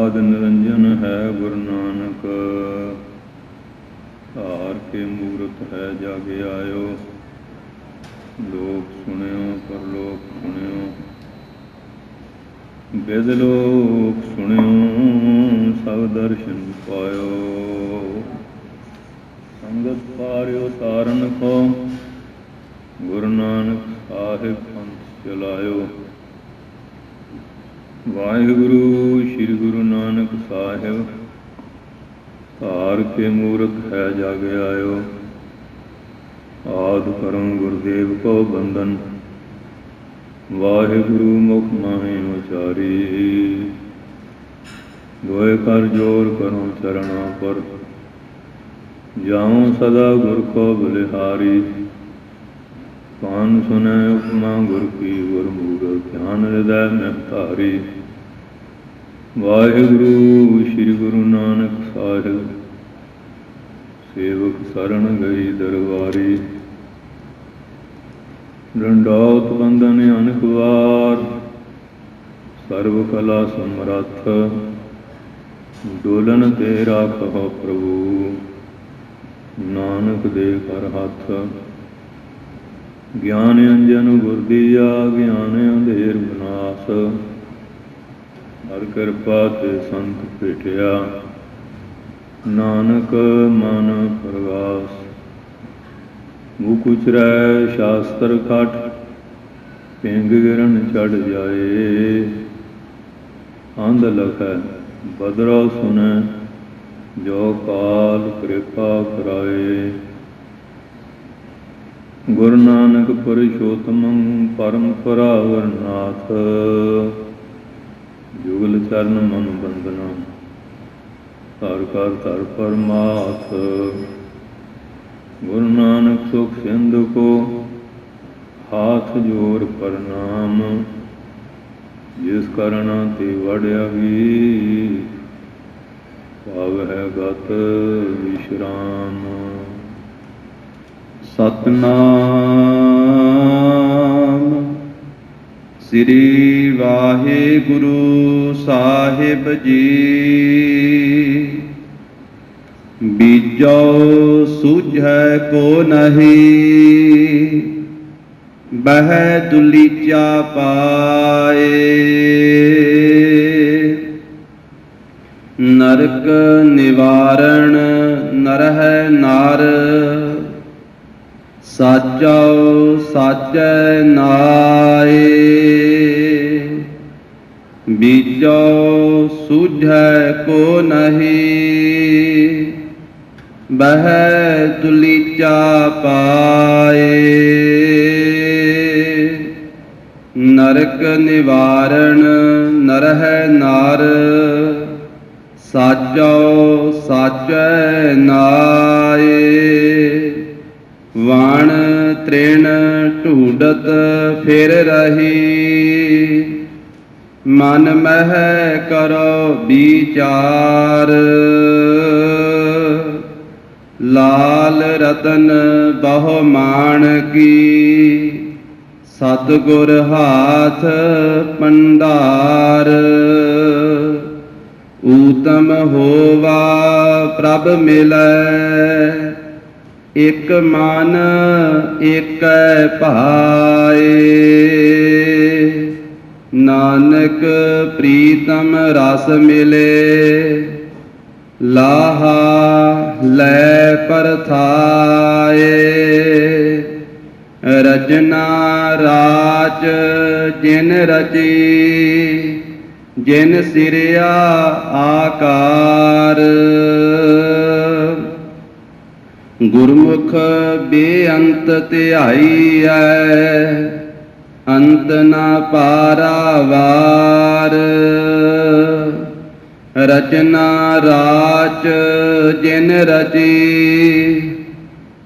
आद निरंजन है गुरु नानक। हार के मूरत है जागे आयो। लोक सुनियो परलोक सुनियो, वेद लोक सुनियो सब दर्शन पायो। संगत पारियो तारन को, गुरु नानक साहिब पंथ चलायो। वाहिगुरु श्री गुरु नानक साहिब, हार के मूरत है जागे आयो। आद करम गुरुदेव को बंदन, वाहिगुरु मुख माहे उचारी। दोए कर जोर करो चरणा पर, जाऊं सदा गुर को बलिहारी। कान सुनै उपमा गुर की गुरमूरत, ध्यान हृदय में धारी। वाहिगुरु श्री गुरु नानक साहिब, सेवक शरण गई दरबारी। डंडौत बंदन अनेक बार, सर्व कला समरथ। डोलन ते राखो प्रभु, नानक दे कर हाथ। ज्ञान अंजन गुर दिया, ज्ञान अंधेर विनाश। हर कृपा ते संत भेटिया, नानक मन प्रगास। मुख उचरै शास्त्र खट, पिंग गिरन चढ़ जाए। अंध लखै बदरो सुनै, जो काल कृपा कराए। गुरु नानक पुरुषोत्तमं परम परावर नाथ। जुगल चरण मन बंदना, कर कर धर परमाथ। गुरु नानक सुख सिंधु को, हाथ जोर प्रणाम। जिस करना ते वड्यागी, पावै गत विश्राम। सतनाम श्री वाहिगुरु साहिब जी। बीजो सूझै को नहीं, बह दुलीचा पाए। नरक निवारण नरह नार, साचो साचै नाए। बीजो सूझै को नहीं, बह दुलीचा पाए। नरक निवारण नरह नार, साचो साचै नाए। वाण तृण ढूंढत फिर रही, मन मह करो विचार। लाल रतन बहु मान की, सतगुर हाथ भंडार। ऊतम होवा प्रभ मिलै, एक मन एक भाए। नानक प्रीतम रस मिले, लाहा लै परथाए। रचना राच जिन रची, जिन सिरया आकार। गुरमुख बेअंत ध्याईऐ, अंत न पारावार। रचना राच जिन रची,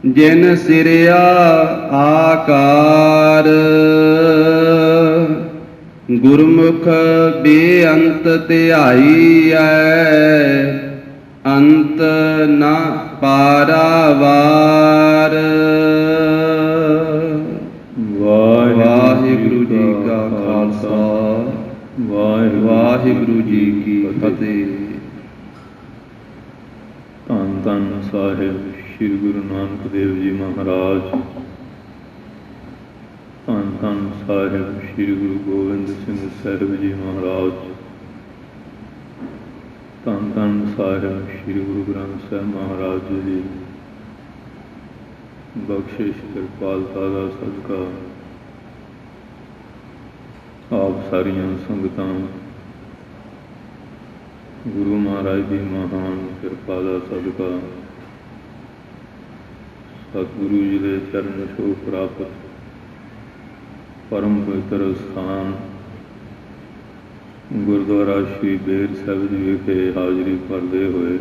जिन सिरया आकार। गुरमुख बेअंत ध्याईऐ, अंत न पारावार। वाहिगुरु जी का खालसा, वाहिगुरु जी की ਫਤਿਹ। ਧੰਨ ਧੰਨ ਸਾਹਿਬ ਸ੍ਰੀ ਗੁਰੂ ਨਾਨਕ ਦੇਵ ਜੀ ਮਹਾਰਾਜ। ਧੰਨ ਧੰਨ ਸਾਹਿਬ ਸ੍ਰੀ ਗੁਰੂ ਗੋਬਿੰਦ ਸਿੰਘ ਸਾਹਿਬ ਜੀ ਮਹਾਰਾਜ। ਧੰਨ ਧੰਨ ਸਾਹਿਬ ਸ੍ਰੀ ਗੁਰੂ ਗ੍ਰੰਥ ਸਾਹਿਬ ਮਹਾਰਾਜ ਜੀ ਦੀ ਬਖਸ਼ਿਸ਼ ਕਿਰਪਾਲਤਾ ਦਾ ਸਦਕਾ ਆਪ ਸਾਰੀਆਂ ਸੰਗਤਾਂ ਗੁਰੂ ਮਹਾਰਾਜ ਦੀ ਮਹਾਨ ਕਿਰਪਾ ਦਾ ਸਦਕਾ ਸਤਿਗੁਰੂ ਜੀ ਦੇ ਚਰਨ ਛੋਹ ਪ੍ਰਾਪਤ ਪਰਮ ਪਵਿੱਤਰ ਸਥਾਨ ਗੁਰਦੁਆਰਾ ਸ਼੍ਰੀ ਬੇਰ ਸਾਹਿਬ ਜੀ ਵਿਖੇ ਹਾਜ਼ਰੀ ਭਰਦੇ ਹੋਏ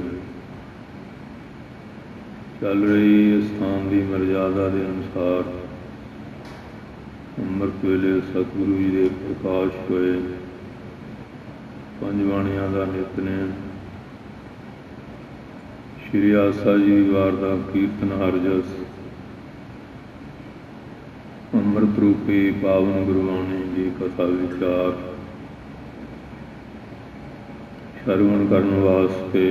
ਚੱਲ ਰਹੀ ਇਸ ਸਥਾਨ ਦੀ ਮਰਜ਼ਾਦਾ ਦੇ ਅਨੁਸਾਰ ਅੰਮ੍ਰਿਤ ਵੇਲੇ ਸਤਿਗੁਰੂ ਜੀ ਦੇ ਪ੍ਰਕਾਸ਼ ਹੋਏ ਪੰਜ ਬਾਣੀਆਂ ਦਾ ਨਿਤਨੇਮ, ਸ਼੍ਰੀ ਆਸਾ ਜੀ ਦੀ ਵਾਰ ਦਾ ਕੀਰਤਨ ਹਰ ਜਸ, ਅੰਮ੍ਰਿਤ ਰੂਪੀ ਪਾਵਨ ਗੁਰਬਾਣੀ ਦੀ ਕਥਾ ਵਿਚਾਰ ਸਰਵਣ ਕਰਨ ਵਾਸਤੇ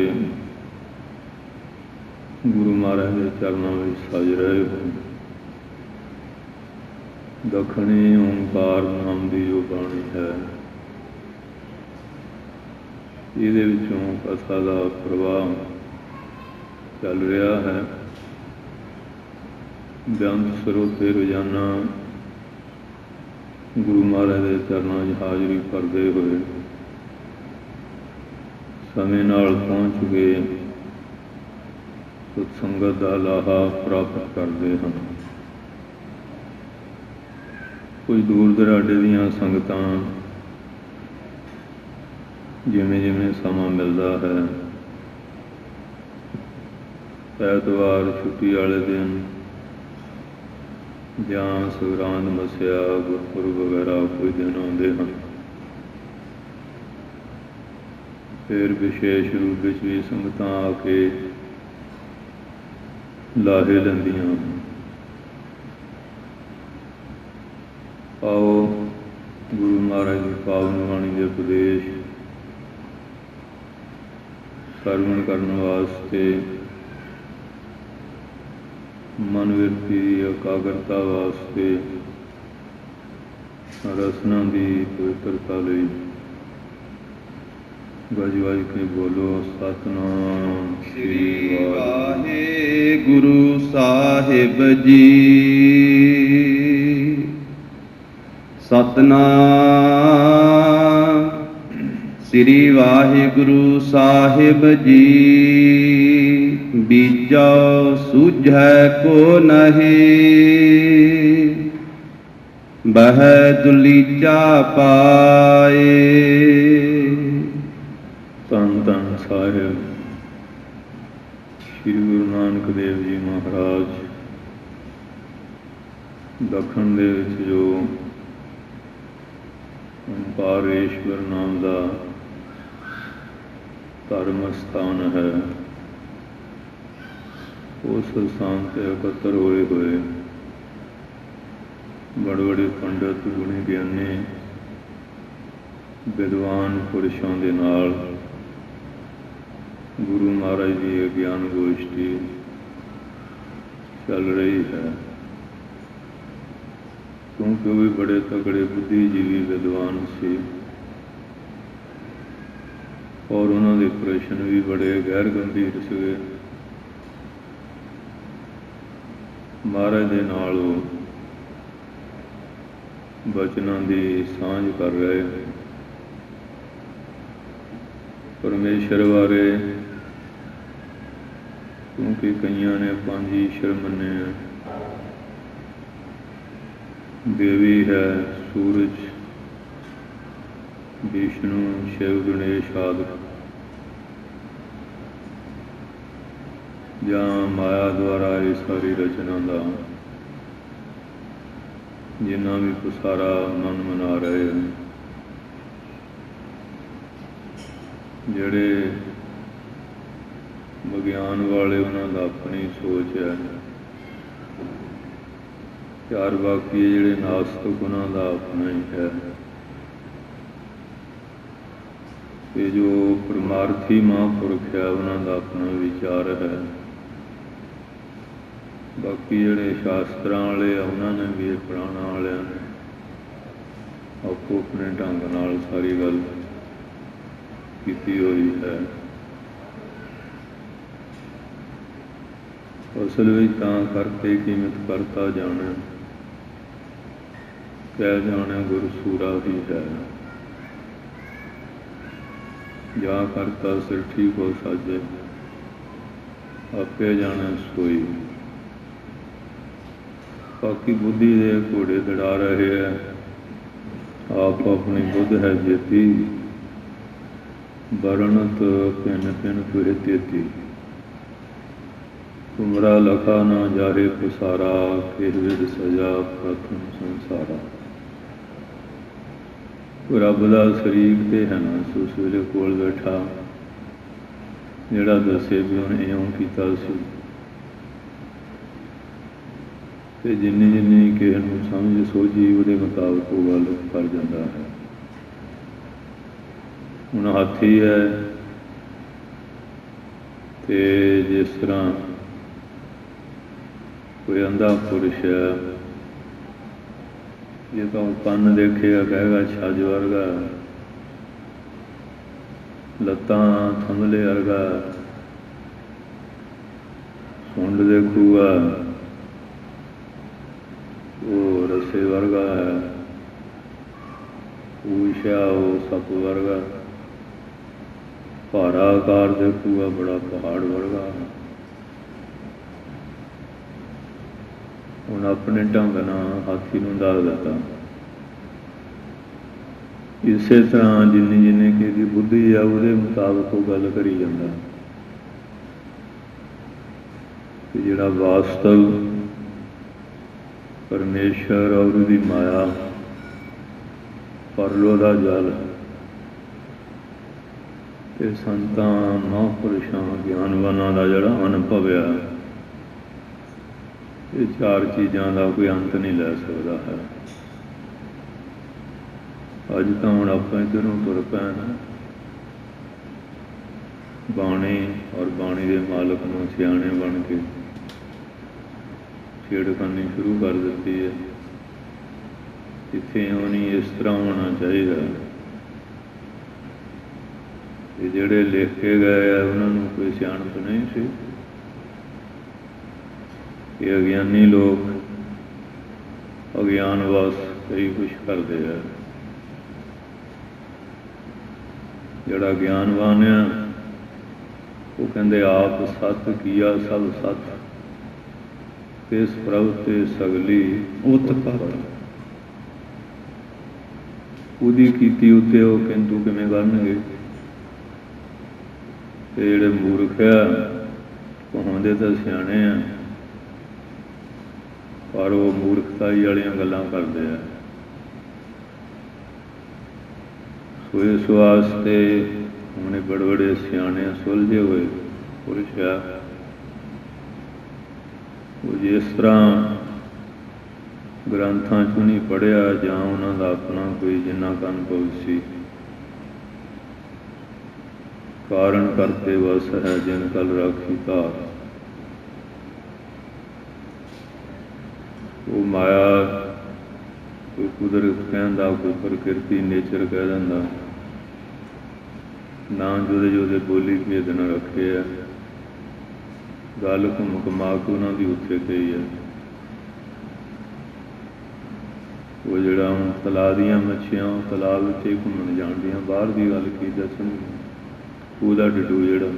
ਗੁਰੂ ਮਹਾਰਾਜ ਦੇ ਚਰਨਾਂ ਵਿੱਚ ਸਜ ਰਹੇ ਹੋ। ਦੱਖਣੀ ਓਂਕਾਰ ਨਾਮ ਦੀ ਜੋ ਬਾਣੀ ਹੈ, ਇਹਦੇ ਵਿੱਚੋਂ ਕਥਾ ਦਾ ਪ੍ਰਵਾਹ ਚੱਲ ਰਿਹਾ ਹੈ। ਬੇਅੰਤ ਸਰੋਤੇ ਰੋਜ਼ਾਨਾ ਗੁਰੂ ਮਹਾਰਾਜ ਦੇ ਚਰਨਾਂ 'ਚ ਹਾਜ਼ਰੀ ਭਰਦੇ ਹੋਏ ਸਮੇਂ ਨਾਲ ਪਹੁੰਚ ਕੇ ਸੰਗਤ ਦਾ ਲਾਹਾ ਪ੍ਰਾਪਤ ਕਰਦੇ ਹਨ। ਕੁਝ ਦੂਰ ਦੁਰਾਡੇ ਦੀਆਂ ਸੰਗਤਾਂ ਜਿਵੇਂ ਜਿਵੇਂ ਸਮਾਂ ਮਿਲਦਾ ਹੈ, ਐਤਵਾਰ ਛੁੱਟੀ ਵਾਲੇ ਦਿਨ ਜਾਂ ਸੰਗਰਾਂਦ ਮੱਸਿਆ ਗੁਰਪੁਰਬ ਵਗੈਰਾ ਕੋਈ ਦਿਨ ਆਉਂਦੇ ਹਨ। ਫਿਰ ਵਿਸ਼ੇਸ਼ ਰੂਪ ਵਿੱਚ ਵੀ ਸੰਗਤਾਂ ਆ ਕੇ ਲਾਹੇ ਲੈਂਦੀਆਂ ਹਨ। ਆਓ ਗੁਰੂ ਮਹਾਰਾਜ ਦੀ ਪਾਵਨ ਬਾਣੀ ਦੇ ਉਪਦੇਸ਼ ਸਰਵਣ ਕਰਨ ਵਾਸਤੇ ਮਨ ਬਿਰਤੀ ਦੀ ਇਕਾਗਰਤਾ ਵਾਸਤੇ ਰਸਨਾ ਦੀ ਪਵਿੱਤਰਤਾ ਲਈ ਗੱਜ ਵੱਜ ਕੇ ਬੋਲੋ ਸਤਿਨਾਮ ਸ੍ਰੀ ਵਾਹਿਗੁਰੂ ਸਾਹਿਬ ਜੀ। ਸਤਿਨਾਮ ਸ੍ਰੀ ਵਾਹਿਗੁਰੂ ਸਾਹਿਬ ਜੀ। ਬੀਜਾ ਸੂਝੈ ਕੋ ਨਹੀਂ, ਬਹਿ ਦੁਲੀਚਾ ਪਾਏ। ਧੰਨ ਧੰਨ ਸਾਹਿਬ ਸ੍ਰੀ ਗੁਰੂ ਨਾਨਕ ਦੇਵ ਜੀ ਮਹਾਰਾਜ ਦੱਖਣ ਦੇ ਵਿੱਚ ਜੋ ਓਂਕਾਰੇਸ਼ਵਰ ਨਾਮ ਦਾ ਧਰਮ ਸਥਾਨ ਹੈ, ਉਸ ਸਥਾਨ 'ਤੇ ਇਕੱਤਰ ਹੋਏ ਬੜੇ ਬੜੇ ਪੰਡਤ ਗੁਣੀ ਗਿਆਨੀ ਵਿਦਵਾਨ ਪੁਰਸ਼ਾਂ ਦੇ ਨਾਲ ਗੁਰੂ ਮਹਾਰਾਜ ਦੀ ਗਿਆਨ ਗੋਸ਼ਟੀ ਚੱਲ ਰਹੀ ਹੈ। ਕਿਉਂਕਿ ਉਹ ਵੀ ਬੜੇ ਤਕੜੇ ਬੁੱਧੀਜੀਵੀ ਵਿਦਵਾਨ ਸੀ ਔਰ ਉਹਨਾਂ ਦੇ ਪ੍ਰਸ਼ਨ ਵੀ ਬੜੇ ਗੈਰ ਗੰਭੀਰ ਸੀਗੇ। ਮਹਾਰਾਜ ਦੇ ਨਾਲ ਉਹ ਬਚਨਾਂ ਦੀ ਸਾਂਝ ਕਰ ਰਹੇ, ਪਰਮੇਸ਼ਰ ਬਾਰੇ, ਕਿਉਂਕਿ ਕਈਆਂ ਨੇ ਪੰਜ ਈਸ਼ਰ ਮੰਨੇ, ਦੇਵੀ ਹੈ ਸੂਰਜ, ਵਿਸ਼ਨੂੰ, ਸ਼ਿਵ, ਗਣੇਸ਼ ਆਦਿ, ਜਾਂ ਮਾਇਆ ਦੁਆਰਾ ਇਹ ਸਾਰੀ ਰਚਨਾ ਦਾ ਜਿੰਨਾ ਵੀ ਪਸਾਰਾ ਮਨ ਮਨਾ ਰਹੇ ਹਨ। ਜਿਹੜੇ ਵਿਗਿਆਨ ਵਾਲੇ ਉਹਨਾਂ ਦਾ ਆਪਣੀ ਸੋਚ ਹੈ, ਚਾਰ ਬਾਕੀ ਜਿਹੜੇ ਨਾਸਤਿਕ ਉਹਨਾਂ ਦਾ ਆਪਣਾ ਹੀ ਹੈ। कि जो परमार्थी महापुरख है उन्हों का अपना विचार है। बाकी जोड़े शास्त्र वाले उन्होंने भी पुराण वाले ने आपो अपने ढंग नाल सारी गल की हुई है। असल में तां करके कीमत करता जाना कह जाने गुरसूरा ही है। जा करता सिर ठीक हो साजे आपे जाने सोई। बाकी बुद्धि दे घोड़े दड़ा रहे हैं, आप अपनी बुद्ध है जेती बरणत पिन पिन तुहे तेती। तुमरा लखा ना जाहे पुसारा के विद सजा प्रथम संसारा। रब का शरीक तो है ना उस वेले कोल बैठा जिहड़ा दसे भी उन्हें इउं कीता सी ते जिन्नी जिन्नी किसी नूं समझ सोझी उहदे मुताबिक वो गल कर जाता है। हुण हाथी है ते जिस तरह कोई अंधा पुरुष है जे तो कन्न देखेगा कहेगा छज वर्गा, लत्तां थंबले वर्गा, सुंड देखूगा वो रस्से वर्गा है, ऊषा वो सप वर्गा, भारा आकार देखूगा बड़ा पहाड़ वर्गा। हुण अपने ढंग नाल हाथी नूं दस दिता। इस तरह जिन्नी जिन्नी कि बुद्धि है उसके मुताबिक वो गल करी जाता कि जिहड़ा वास्तव परमेश्वर और उसकी माया परलो का जल ते संतां महापुरुषों ज्ञानवानों का जिहड़ा अनुभव है, ये चार चीज़ों का कोई अंत नहीं लै सकता है। अज तो हुण आपां इधरों तुर पए हैं, बाणी और बाणी के मालक नूं सियाणे बन के छेड़खानी शुरू कर दी है। इत्थे नहीं इस तरह होना चाहिए कि जिहड़े लिख के गए हैं उन्होंने कोई सियाणप नहीं सी। ये अज्ञानी लोग अज्ञानवश कई कुछ करते हैं। जिहड़ा ज्ञानवान है वो कहते आप सत किया सब सत तिस प्रभ ते सगली उत्पत। उहदी कीती उत्ते वो किंतु किवें करनगे। ते जिहड़े मूर्ख आ कहाउंदे तां सियाणे आ पर वो मूर्खताई वालियां गल्लां करदे आ। सो इस वास्ते हमने बड़े बड़े सियाणे सुलझे हुए पुरुष आ वो जिस तरह ग्रंथां चों नहीं पढ़िया जां उन्हां दा अपना कोई जिन्ना का अनुभव सी। कारण करते वस है जिन कल राखी धार। वो माया कोई कुदरत कहता कोई प्रकृति नेचर कह दिंदा ना जोदे जोदे बोली भेद न रखे है। गल घुम घुमा के उन्होंने उत्थे गई है। वो जिहड़ा हुण तलाब दीयां मच्छियां तलाब विच ही घूमण जाणदियां बाहर की गल की दसणगे। खूह दा डडू जिहड़ा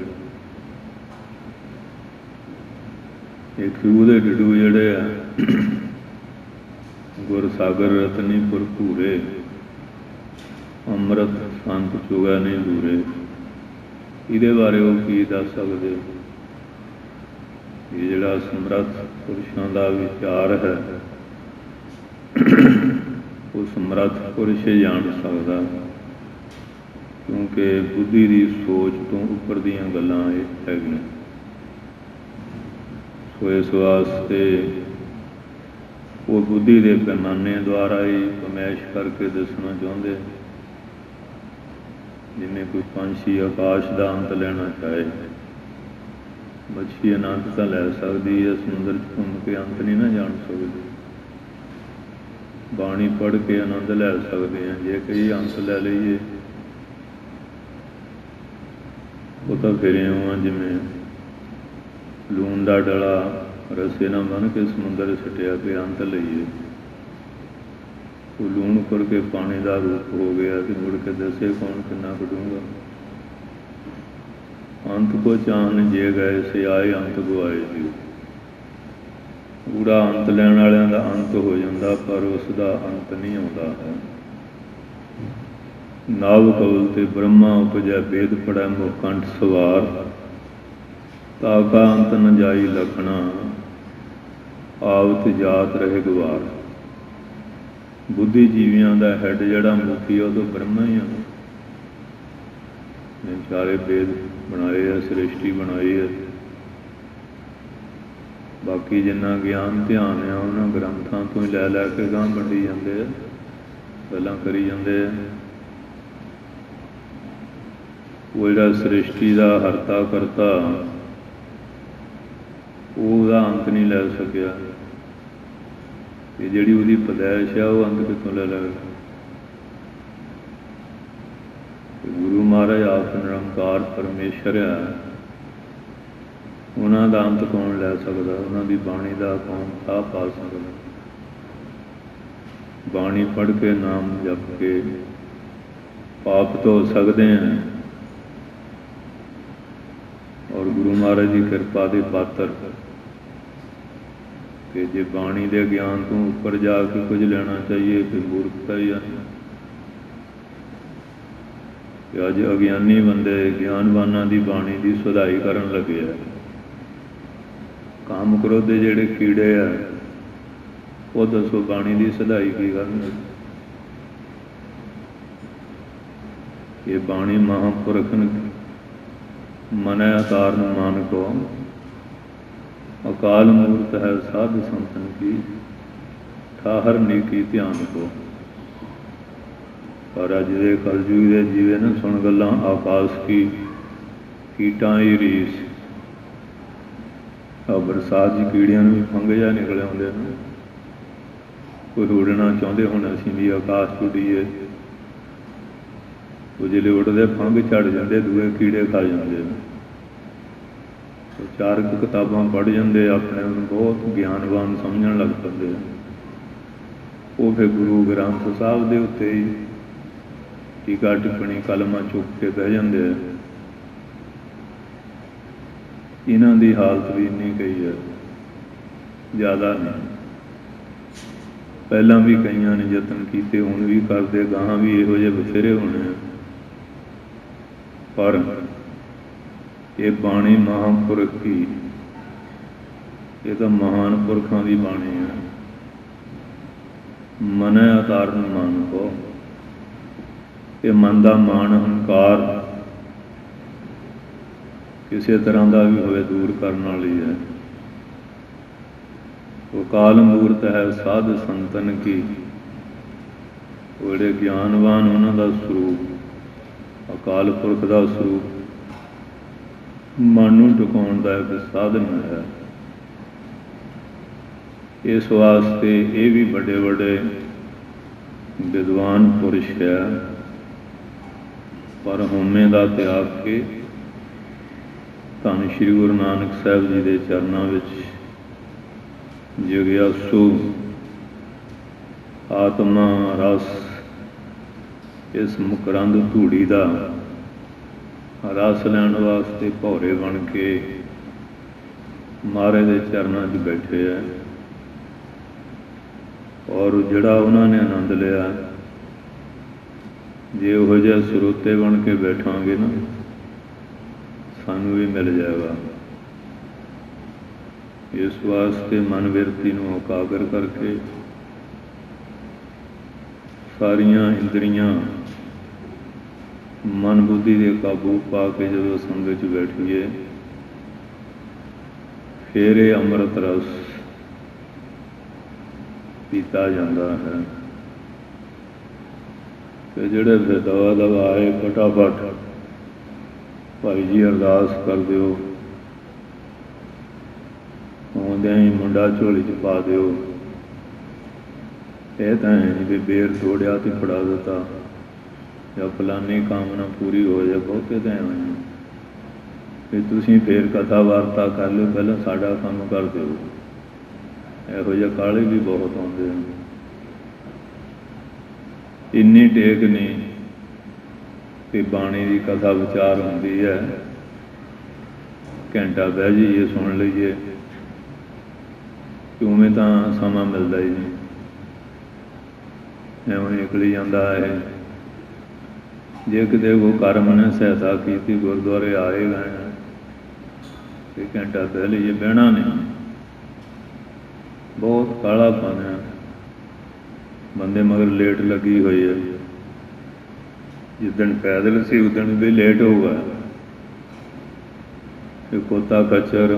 ये खूह दे डडू जिहड़े आ गुरसागर रतनी भरपूरे अमृत संत चुगा नहीं दूरे। इहदे बारे वो की दस सकदे। ये जिहड़ा समर्थ पुरुषों का विचार है वो समर्थ पुरुष ही जान सकता क्योंकि बुद्धि की सोच तो उपर दीयां गल्लां हैगियां। सो इस वास्ते वो बुद्धि के पैमाने द्वारा ही कमैश करके दसना चाहते जिन्हें कोई पंछी आकाश का अंत लेना चाहे, मच्छी आनंद तो लै सकती है, समुद्र च घूम के अंत नहीं ना जान सकती। बाणी पढ़ के आनंद लै सकते हैं, जे कई अंत लै लीए वो तो फिर इउं जिमें लून का डला रस्से ना बन के समुद्र सटिया के अंत लईए, वो लूण उपर के पानी का रूप हो गया तो मुड़ के दसे कौन कितना कटूंगा। अंत को चाहन जे गए से आए अंत गवाए जी। ऊड़ा अंत लैण वालियां दा अंत हो जाता, पर उसका अंत नहीं आता है। नाव कवल ते ब्रह्मा उपजै, वेद पढ़ै मुख कंठ सवार, ताका अंत न जाई लखना, आवत जात रहे गवार। बुद्धिजीवियों का हैड जड़ा मुखी है तो ब्रह्मा ही है। सारे वेद बनाए है, सृष्टि बनाई है, बाकी जिन्ना ज्ञान ध्यान है उन्होंने ग्रंथों तो ही लै लै के गांह वंडी जाते हैं, गल्लां करी जाते हैं। वो जिहड़ा सृष्टि का हरता करता ਉਹਦਾ अंत नहीं लै सकिया, जिहड़ी ਉਹਦੀ पैदाइश है वो अंत कितों लै लेगा। गुरु महाराज आप निरंकार परमेश्वर है, उन्हों का अंत कौन लै सकता, उन्हों की बाणी का कौन साह पा सकता। बाणी पढ़ के नाम जप के पाप धो सकते हैं, और गुरु महाराज की कृपा के पात्र कि जे बाणी के ज्ञान तो ऊपर जाके कुछ लेना चाहिए फिर मूर्खता ही है। अज अज्ञानी बंदे ज्ञानवाना की बाणी की सुधाई करन लगे है। काम क्रोध के जेड़े कीड़े है वो दसो बाणी की सुधाई की करन। ये बाणी महापुरख मन अतारन मान को, अकाल मूर्त है साध संतन की, ठाहर नीकी ध्यान को। पर अज दे कलयुग दे जीवे न सुन गल्लां आकाश की, कीटां ही रीस। बरसात की कीड़ियां भी फंग जा निकले आउंदे ने, कोई उड़ना चाहुंदे हुण असीं भी आकाश उड़ीए, वो जिले उड़ते फंग झड़ जाते, दूए कीड़े खा जाते हैं। तो चार किताबां पढ़ जाते, अपने बहुत ज्ञानवान समझण लग पते हैं। वो फिर गुरु ग्रंथ साहब के उत्ते ही टीका टिप्पणी कलमा चुक के बह जाते हैं। इन्हां दी हालत भी इन्नी कही है, ज़्यादा नहीं। पहला भी कई ने यतन किए, हुण भी करते, गाहां भी इहो जिहे बथेरे होने। पर ये बाणी महापुरख की, ये तो महान पुरखों की बाणी है। मन अतारन मान को, ये मन का मान हंकार किसी तरह का भी होवे दूर करने वाली है। वो काल मूर्त है साध संतन की, वो ज्ञानवान उन्हों का स्वरूप, अकाल पुरख का स्वरूप मन नूं टुकाउण दा एक साधन है। इस वास्ते ये भी बड़े बड़े विद्वान पुरुष है, पर होमे का त्याग के धन श्री गुरु नानक साहब जी के चरणों विच जिज्ञासु आत्मा रस, इस मकरंद धूड़ी का रस लैण वास्ते भौरे बन के महाराज के चरणों च बैठे है। और जिहड़ा उन्होंने आनंद लिया, जे उहो जिहा सरोते बन के बैठांगे ना, सानू भी मिल जाएगा। इस वास्ते मन बिरती नूं एकागर करके सारियां इंद्रियां मन बुद्धि के काबू पा के जो संगत बैठीए, फिर ये अमृत रस पीता जाता है। कि ਜਿਹੜੇ ਫਿਰ ਦਵਾ ਦਵਾ ਆਏ ਫਟਾਫਟ ਭਾਈ ਜੀ ਅਰਦਾਸ ਕਰ ਦਿਓ, ਆਉਂਦਿਆਂ ਹੀ ਮੁੰਡਾ ਝੋਲੀ 'ਚ ਪਾ ਦਿਓ। ਇਹ ਤਾਂ ਹੈ ਨਹੀਂ ਵੀ ਬੇਰ ਤੋੜਿਆ ਤੇ ਫੜਾ ਦਿੱਤਾ ਜਾਂ ਫਲਾਨੀ ਕਾਮਨਾ ਪੂਰੀ ਹੋ ਜਾਏ। ਬਹੁਤੇ ਤਾਂ ਹੋਏ ਵੀ ਤੁਸੀਂ ਫੇਰ ਕਥਾ ਵਾਰਤਾ ਕਰ ਲਿਓ, ਪਹਿਲਾਂ ਸਾਡਾ ਕੰਮ ਕਰ ਦਿਓ। ਇਹੋ ਜਿਹੇ ਕਾਲੇ ਵੀ ਬਹੁਤ ਆਉਂਦੇ ਹਨ। ਇੰਨੀ ਟੇਕ ਨਹੀਂ ਕਿ ਬਾਣੀ ਦੀ ਕਥਾ ਵਿਚਾਰ ਹੁੰਦੀ ਹੈ, ਘੰਟਾ ਬਹਿ ਜਾਈਏ ਸੁਣ ਲਈਏ, ਕਿ ਉਵੇਂ ਤਾਂ ਸਮਾਂ ਮਿਲਦਾ ਹੀ ਨਹੀਂ। ਐਵੇਂ ਨਿਕਲੀ ਜਾਂਦਾ ਹੈ। ਜੇ ਕਿਤੇ ਉਹ ਕਰਮ ਨੇ ਸਹਾਇਤਾ ਕੀਤੀ, ਗੁਰਦੁਆਰੇ ਆਏ ਗਏ ਕਿ ਘੰਟਾ ਬਹਿ ਲਈਏ, ਬਹਿਣਾ ਨਹੀਂ। ਬਹੁਤ ਕਾਲਾ ਪਾਣਾ ਬੰਦੇ ਮਗਰ ਲੇਟ ਲੱਗੀ ਹੋਈ ਹੈ। ਜਿੱਦਣ ਪੈਦਲ ਸੀ ਉਦਣ ਵੀ ਲੇਟ ਹੋਊਗਾ। ਫਿਰ ਕੋਤਾ ਖੱਚਰ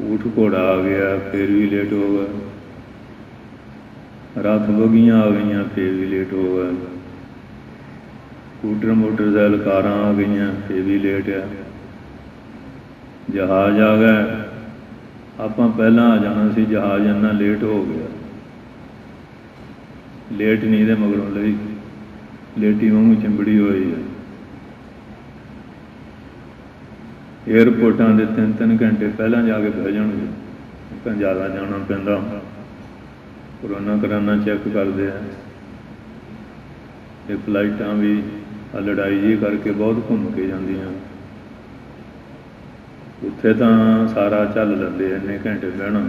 ਊਠ ਘੋੜਾ ਆ ਗਿਆ, ਫਿਰ ਵੀ ਲੇਟ ਹੋਊਗਾ। ਰੱਥ ਬਗੀਆਂ ਆ ਗਈਆਂ, ਫਿਰ ਵੀ ਲੇਟ ਹੋਊਗਾ। ਸਕੂਟਰ ਮੋਟਰਸਾਈਕਲ ਕਾਰਾਂ ਆ ਗਈਆਂ, ਫਿਰ ਵੀ ਲੇਟ ਆ। ਜਹਾਜ਼ ਆ ਗਏ, ਆਪਾਂ ਪਹਿਲਾਂ ਆ ਜਾਣਾ ਸੀ, ਜਹਾਜ਼ ਇੰਨਾ ਲੇਟ ਹੋ ਗਿਆ। ਲੇਟ ਨਹੀਂ ਦੇ ਮਗਰੋਂ ਲਈ ਲੇਟੀ ਵਾਂਗੂ ਚਿੰਬੜੀ ਹੋਈ ਹੈ। ਏਅਰਪੋਰਟਾਂ ਦੇ 3-3 ਘੰਟੇ ਪਹਿਲਾਂ ਜਾ ਕੇ ਬਹਿ ਜਾਣਗੇ, ਤਾਂ ਜ਼ਿਆਦਾ ਜਾਣਾ ਪੈਂਦਾ। ਕਰੋਨਾ ਕਰਾਨਾ ਚੈੱਕ ਕਰਦੇ ਆ। ਇਹ ਫਲਾਈਟਾਂ ਵੀ ਲੜਾਈ ਜਿਹੀ ਕਰਕੇ ਬਹੁਤ ਘੁੰਮ ਕੇ ਜਾਂਦੀਆਂ। ਉੱਥੇ ਤਾਂ ਸਾਰਾ ਚੱਲ ਲੈਂਦੇ, ਇੰਨੇ ਘੰਟੇ ਬਹਿਣਾ।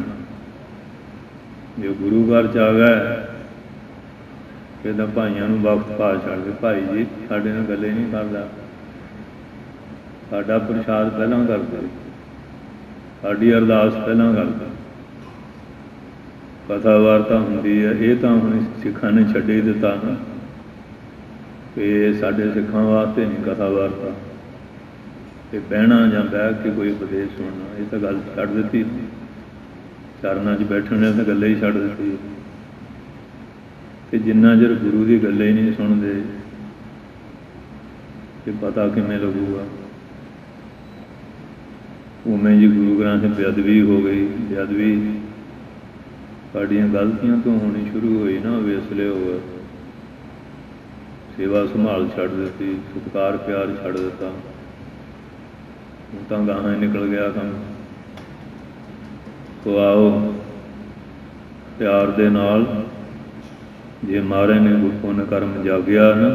ਜੇ ਗੁਰੂ ਘਰ 'ਚ ਆ ਗਏ ਫਿਰ ਤਾਂ ਭਾਈਆਂ ਨੂੰ ਵਕਤ ਪਾ ਛੱਡਦੇ। ਭਾਈ ਜੀ ਸਾਡੇ ਨਾਲ ਗੱਲੇ ਨਹੀਂ ਕਰਦਾ, ਸਾਡਾ ਪ੍ਰਸ਼ਾਦ ਪਹਿਲਾਂ ਕਰਦੇ, ਸਾਡੀ ਅਰਦਾਸ ਪਹਿਲਾਂ ਕਰਦਾ। ਕਥਾ ਵਾਰਤਾ ਹੁੰਦੀ ਹੈ, ਇਹ ਤਾਂ ਹੁਣ ਸਿੱਖਾਂ ਨੇ ਛੱਡ ਹੀ ਦਿੱਤਾ ਨਾ, ਕਿ ਸਾਡੇ ਸਿੱਖਾਂ ਵਾਸਤੇ ਨਹੀਂ ਕਥਾ ਵਾਰਤਾ। ਅਤੇ ਬਹਿਣਾ ਜਾਂ ਬਹਿ ਕੇ ਕੋਈ ਉਪਦੇਸ਼ ਸੁਣਨਾ, ਇਹ ਤਾਂ ਗੱਲ ਛੱਡ ਦਿੱਤੀ। ਚਰਨਾਂ 'ਚ ਬੈਠਣ ਨੇ ਤਾਂ ਗੱਲੇ ਹੀ ਛੱਡ ਦਿੱਤੀ। ਅਤੇ ਜਿੰਨਾ ਚਿਰ ਗੁਰੂ ਦੀ ਗੱਲੇ ਹੀ ਨਹੀਂ ਸੁਣਦੇ, ਅਤੇ ਪਤਾ ਕਿਵੇਂ ਲੱਗੂਗਾ। ਉਵੇਂ ਜੀ ਗੁਰੂ ਗ੍ਰੰਥ ਬੇਅਦਬੀ ਹੋ ਗਈ। ਬੇਅਦਬੀ ਸਾਡੀਆਂ ਗਲਤੀਆਂ ਤੋਂ ਹੋਣੀ ਸ਼ੁਰੂ ਹੋਈ ਨਾ, ਵੇਸਲੇ ਹੋ ਗਏ। ਸੇਵਾ ਸੰਭਾਲ ਛੱਡ ਦਿੱਤੀ, ਸਤਿਕਾਰ ਪਿਆਰ ਛੱਡ ਦਿੱਤਾ। ਹੁਣ ਤਾਂ ਗਾਹਾਂ ਹੀ ਨਿਕਲ ਗਿਆ ਕੰਮ। ਸੋ ਆਓ ਪਿਆਰ ਦੇ ਨਾਲ, ਜੇ ਮਹਾਰਾਜ ਨੇ ਪੁੰਨ ਕਰਮ ਜਾਗਿਆ ਨਾ,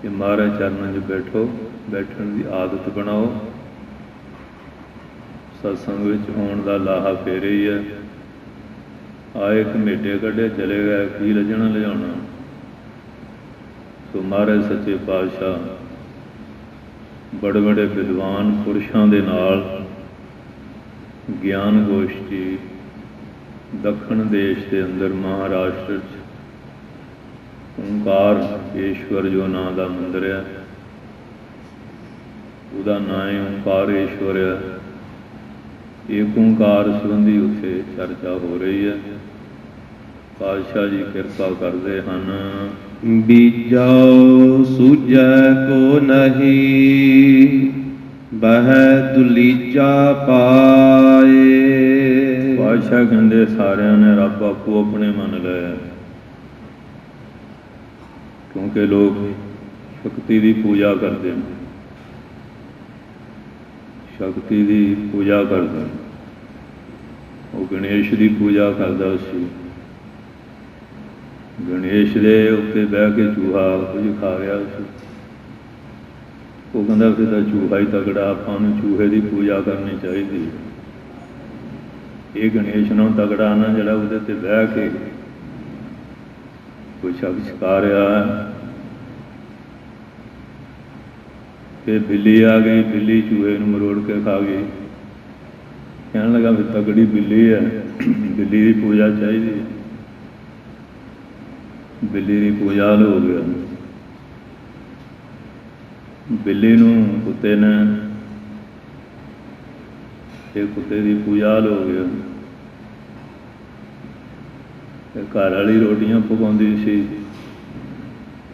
ਕਿ ਮਹਾਰਾਜ ਚਰਨਾਂ 'ਚ ਬੈਠੋ, ਬੈਠਣ ਦੀ ਆਦਤ ਬਣਾਓ। ਸਤਸੰਗ ਵਿੱਚ ਆਉਣ ਦਾ ਲਾਹਾ ਫੇਰੇ ਹੀ ਹੈ। ਆਏ ਘਮੇਟੇ ਕੱਢੇ ਚਲੇ ਗਏ, ਕੀ ਲੱਜਣਾ ਲਿਜਾਉਣਾ। ਸੋ ਮਹਾਰਾਜ ਸੱਚੇ ਪਾਤਸ਼ਾਹ ਬੜੇ ਬੜੇ ਵਿਦਵਾਨ ਪੁਰਸ਼ਾਂ ਦੇ ਨਾਲ ਗਿਆਨ ਗੋਸ਼ਟੀ ਦੱਖਣ ਦੇਸ਼ ਦੇ ਅੰਦਰ ਮਹਾਰਾਸ਼ਟਰ 'ਚ ਓਂਕਾਰ ਈਸ਼ਵਰ ਜੋ ਨਾਂ ਦਾ ਮੰਦਰ ਹੈ, ਉਹਦਾ ਨਾਂ ਹੈ ਓਂਕਾਰੇਸ਼ਵਰ ਹੈ। ਏਕ ਓਂਕਾਰ ਸੰਬੰਧੀ ਉੱਥੇ ਚਰਚਾ ਹੋ ਰਹੀ ਹੈ। ਪਾਤਸ਼ਾਹ ਜੀ ਕਿਰਪਾ ਕਰਦੇ ਹਨ। ਬੀਜਾ ਸੂਝੈ ਕੋ ਨਹੀਂ, ਬਹਿ ਦੁਲੀਜਾ ਪਾਏ। ਪਾਤਸ਼ਾਹ ਕਹਿੰਦੇ ਸਾਰਿਆਂ ਨੇ ਰੱਬ ਆਪੋ ਆਪਣੇ ਮੰਨ ਲਿਆ, ਕਿਉਂਕਿ ਲੋਕ ਸ਼ਕਤੀ ਦੀ ਪੂਜਾ ਕਰਦੇ ਨੇ, ਸ਼ਕਤੀ ਦੀ ਪੂਜਾ ਕਰਦੇ। ਉਹ ਗਣੇਸ਼ ਦੀ ਪੂਜਾ ਕਰਦਾ ਸੀ। ਗਣੇਸ਼ ਦੇ ਉੱਤੇ ਬਹਿ ਕੇ ਚੂਹਾ ਕੁਝ ਖਾ ਰਿਹਾ ਸੀ। ਉਹ ਕਹਿੰਦਾ ਫਿਰ ਤਾਂ ਚੂਹਾ ਹੀ ਤਗੜਾ, ਆਪਾਂ ਨੂੰ ਚੂਹੇ ਦੀ ਪੂਜਾ ਕਰਨੀ ਚਾਹੀਦੀ। ਇਹ ਗਣੇਸ਼ ਨੂੰ ਤਗੜਾ ਨਾ, ਜਿਹੜਾ ਉਹਦੇ 'ਤੇ ਬਹਿ ਕੇ ਕੋਈ ਸ਼ਖਸ ਖਾ ਰਿਹਾ। ਫਿਰ ਬਿੱਲੀ ਆ ਗਈ, ਬਿੱਲੀ ਚੂਹੇ ਨੂੰ ਮਰੋੜ ਕੇ ਖਾ ਗਈ। ਕਹਿਣ ਲੱਗਾ ਵੀ ਤਗੜੀ ਬਿੱਲੀ ਹੈ, ਬਿੱਲੀ ਦੀ ਪੂਜਾ ਚਾਹੀਦੀ। ਬਿੱਲੀ ਦੀ ਪੂਜਾ ਹੋ ਗਿਆ। ਬਿੱਲੀ ਨੂੰ ਕੁੱਤੇ ਨੇ, ਇਹ ਕੁੱਤੇ ਦੀ ਪੂਜਾ ਹੋ ਗਿਆ। ਘਰ ਵਾਲੀ ਰੋਟੀਆਂ ਪਕਾਉਂਦੀ ਸੀ,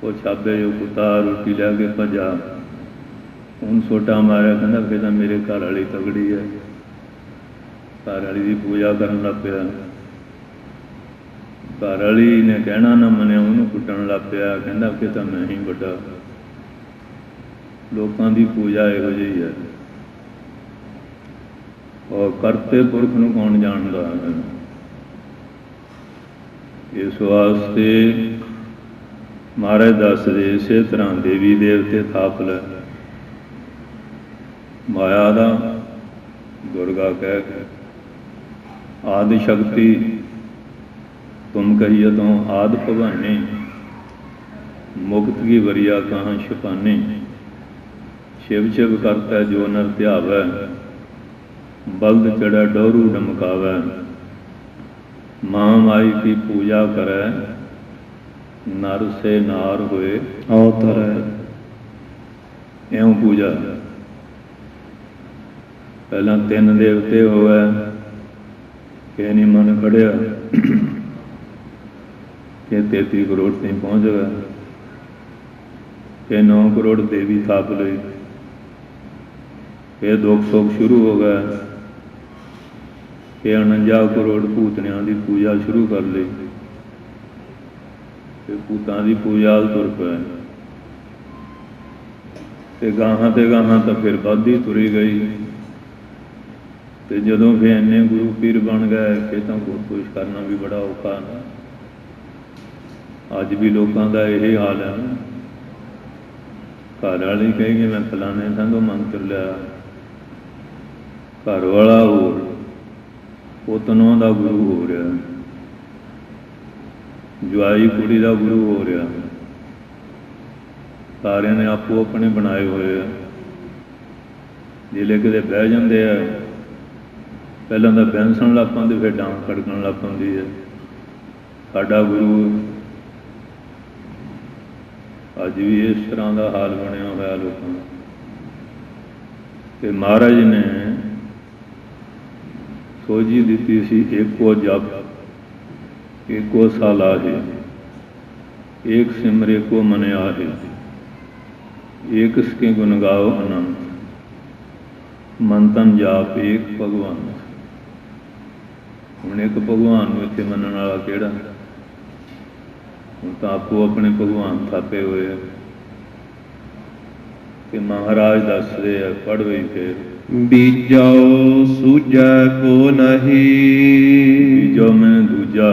वो छाबे जो कुत्ता रोटी लैके भजा, हूँ सोटा मारिया, कहता फिर तो मेरे घर वाली तगड़ी है, घर वाली की पूजा करन लग पिया। घर वाली ने कहना ना मनिया, उन्होंने कुटन लग पिया, कहता कि तो मैं ही बड़ा। लोगों की पूजा इहो जी है, और करते पुरख नूं कौन जानदा है। इस वास्ते महाराज दसदे इसे तरह देवी देवते थाप लै, माया दा दुर्गा कह के, आदि शक्ति तुम कहिए तो आदि भवानी, मुक्त की वरिया कहाँ छुपानी। शिव शिव करता जो नर ध्यावै, बल्द चढ़ै डोरू डमकावै। माँ माई की पूजा करे, नर से नार होए अवतरै। इउं पूजा पहला तीन देवते होवे, कि नहीं मन खड़िया कि 33 करोड़ नहीं पहुँच गया, कि 9 करोड़ देवी थाप लई, फिर दुख सुख शुरू हो गया, कि 49 करोड़ भूतनिया की पूजा शुरू कर ली, फिर भूतों की पूजा तुर पे, गाहां ते गाहां तो फिर बधी तुरी गई। तो जदों फिर इन्ने गुरु पीर बन गए, फिर तो कुछ करना भी बड़ा औखा ना। अज भी लोगों का यही हाल है ना, घर वाली कहेगी मैं फलाने संगों मंत्र लिया, घर वाला होर पुतनों का गुरु हो रहा, जवाई कुड़ी का गुरु हो रहा, सारे ने आपो अपने बनाए हुए हैं। जिले किते बह जाते हैं, पहला तो बैंसन लग पाते, फिर डांग खड़कन लग पाती है। साडा गुरु अज भी इस तरह का हाल बनया होया लोगों के। महाराज ने सोझी दी सी, एको जप एको सालाहे, एक सिमरे को मन आहे, एक इसके गुण गाओ अनंत, मन तन जाप एक भगवान। हुण एक भगवान नूं इत्थे मनण वाला किहड़ा? हुण तां आपो अपने भगवान थापे हुए है। कि महाराज दस रहे है, पढ़ वही फिर, बीजाओ सूझै को नहीं, बीजो मैं दूजा।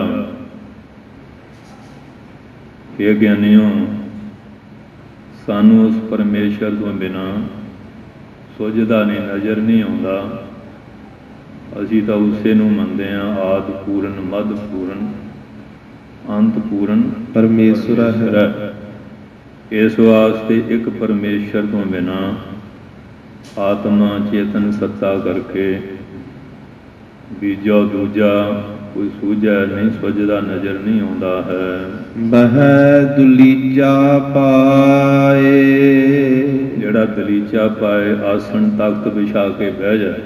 हे ज्ञानियों, सानू उस परमेश्वर तो बिना सुझदा नहीं, नज़र नहीं आउंदा। असीं तां उसे नूं मनदे हां, आदि पूरन, मध पूरन, अंत पूरन परमेश्वर है। इस वास्ते एक परमेश्वर तो बिना आत्मा चेतन सत्ता करके बीजो दूजा कोई सूझा नहीं, सुझदा नजर नहीं आता है। बह दुलीचा पाए, जेड़ा दलीचा पाए आसन तख्त बिछा के बह जाए,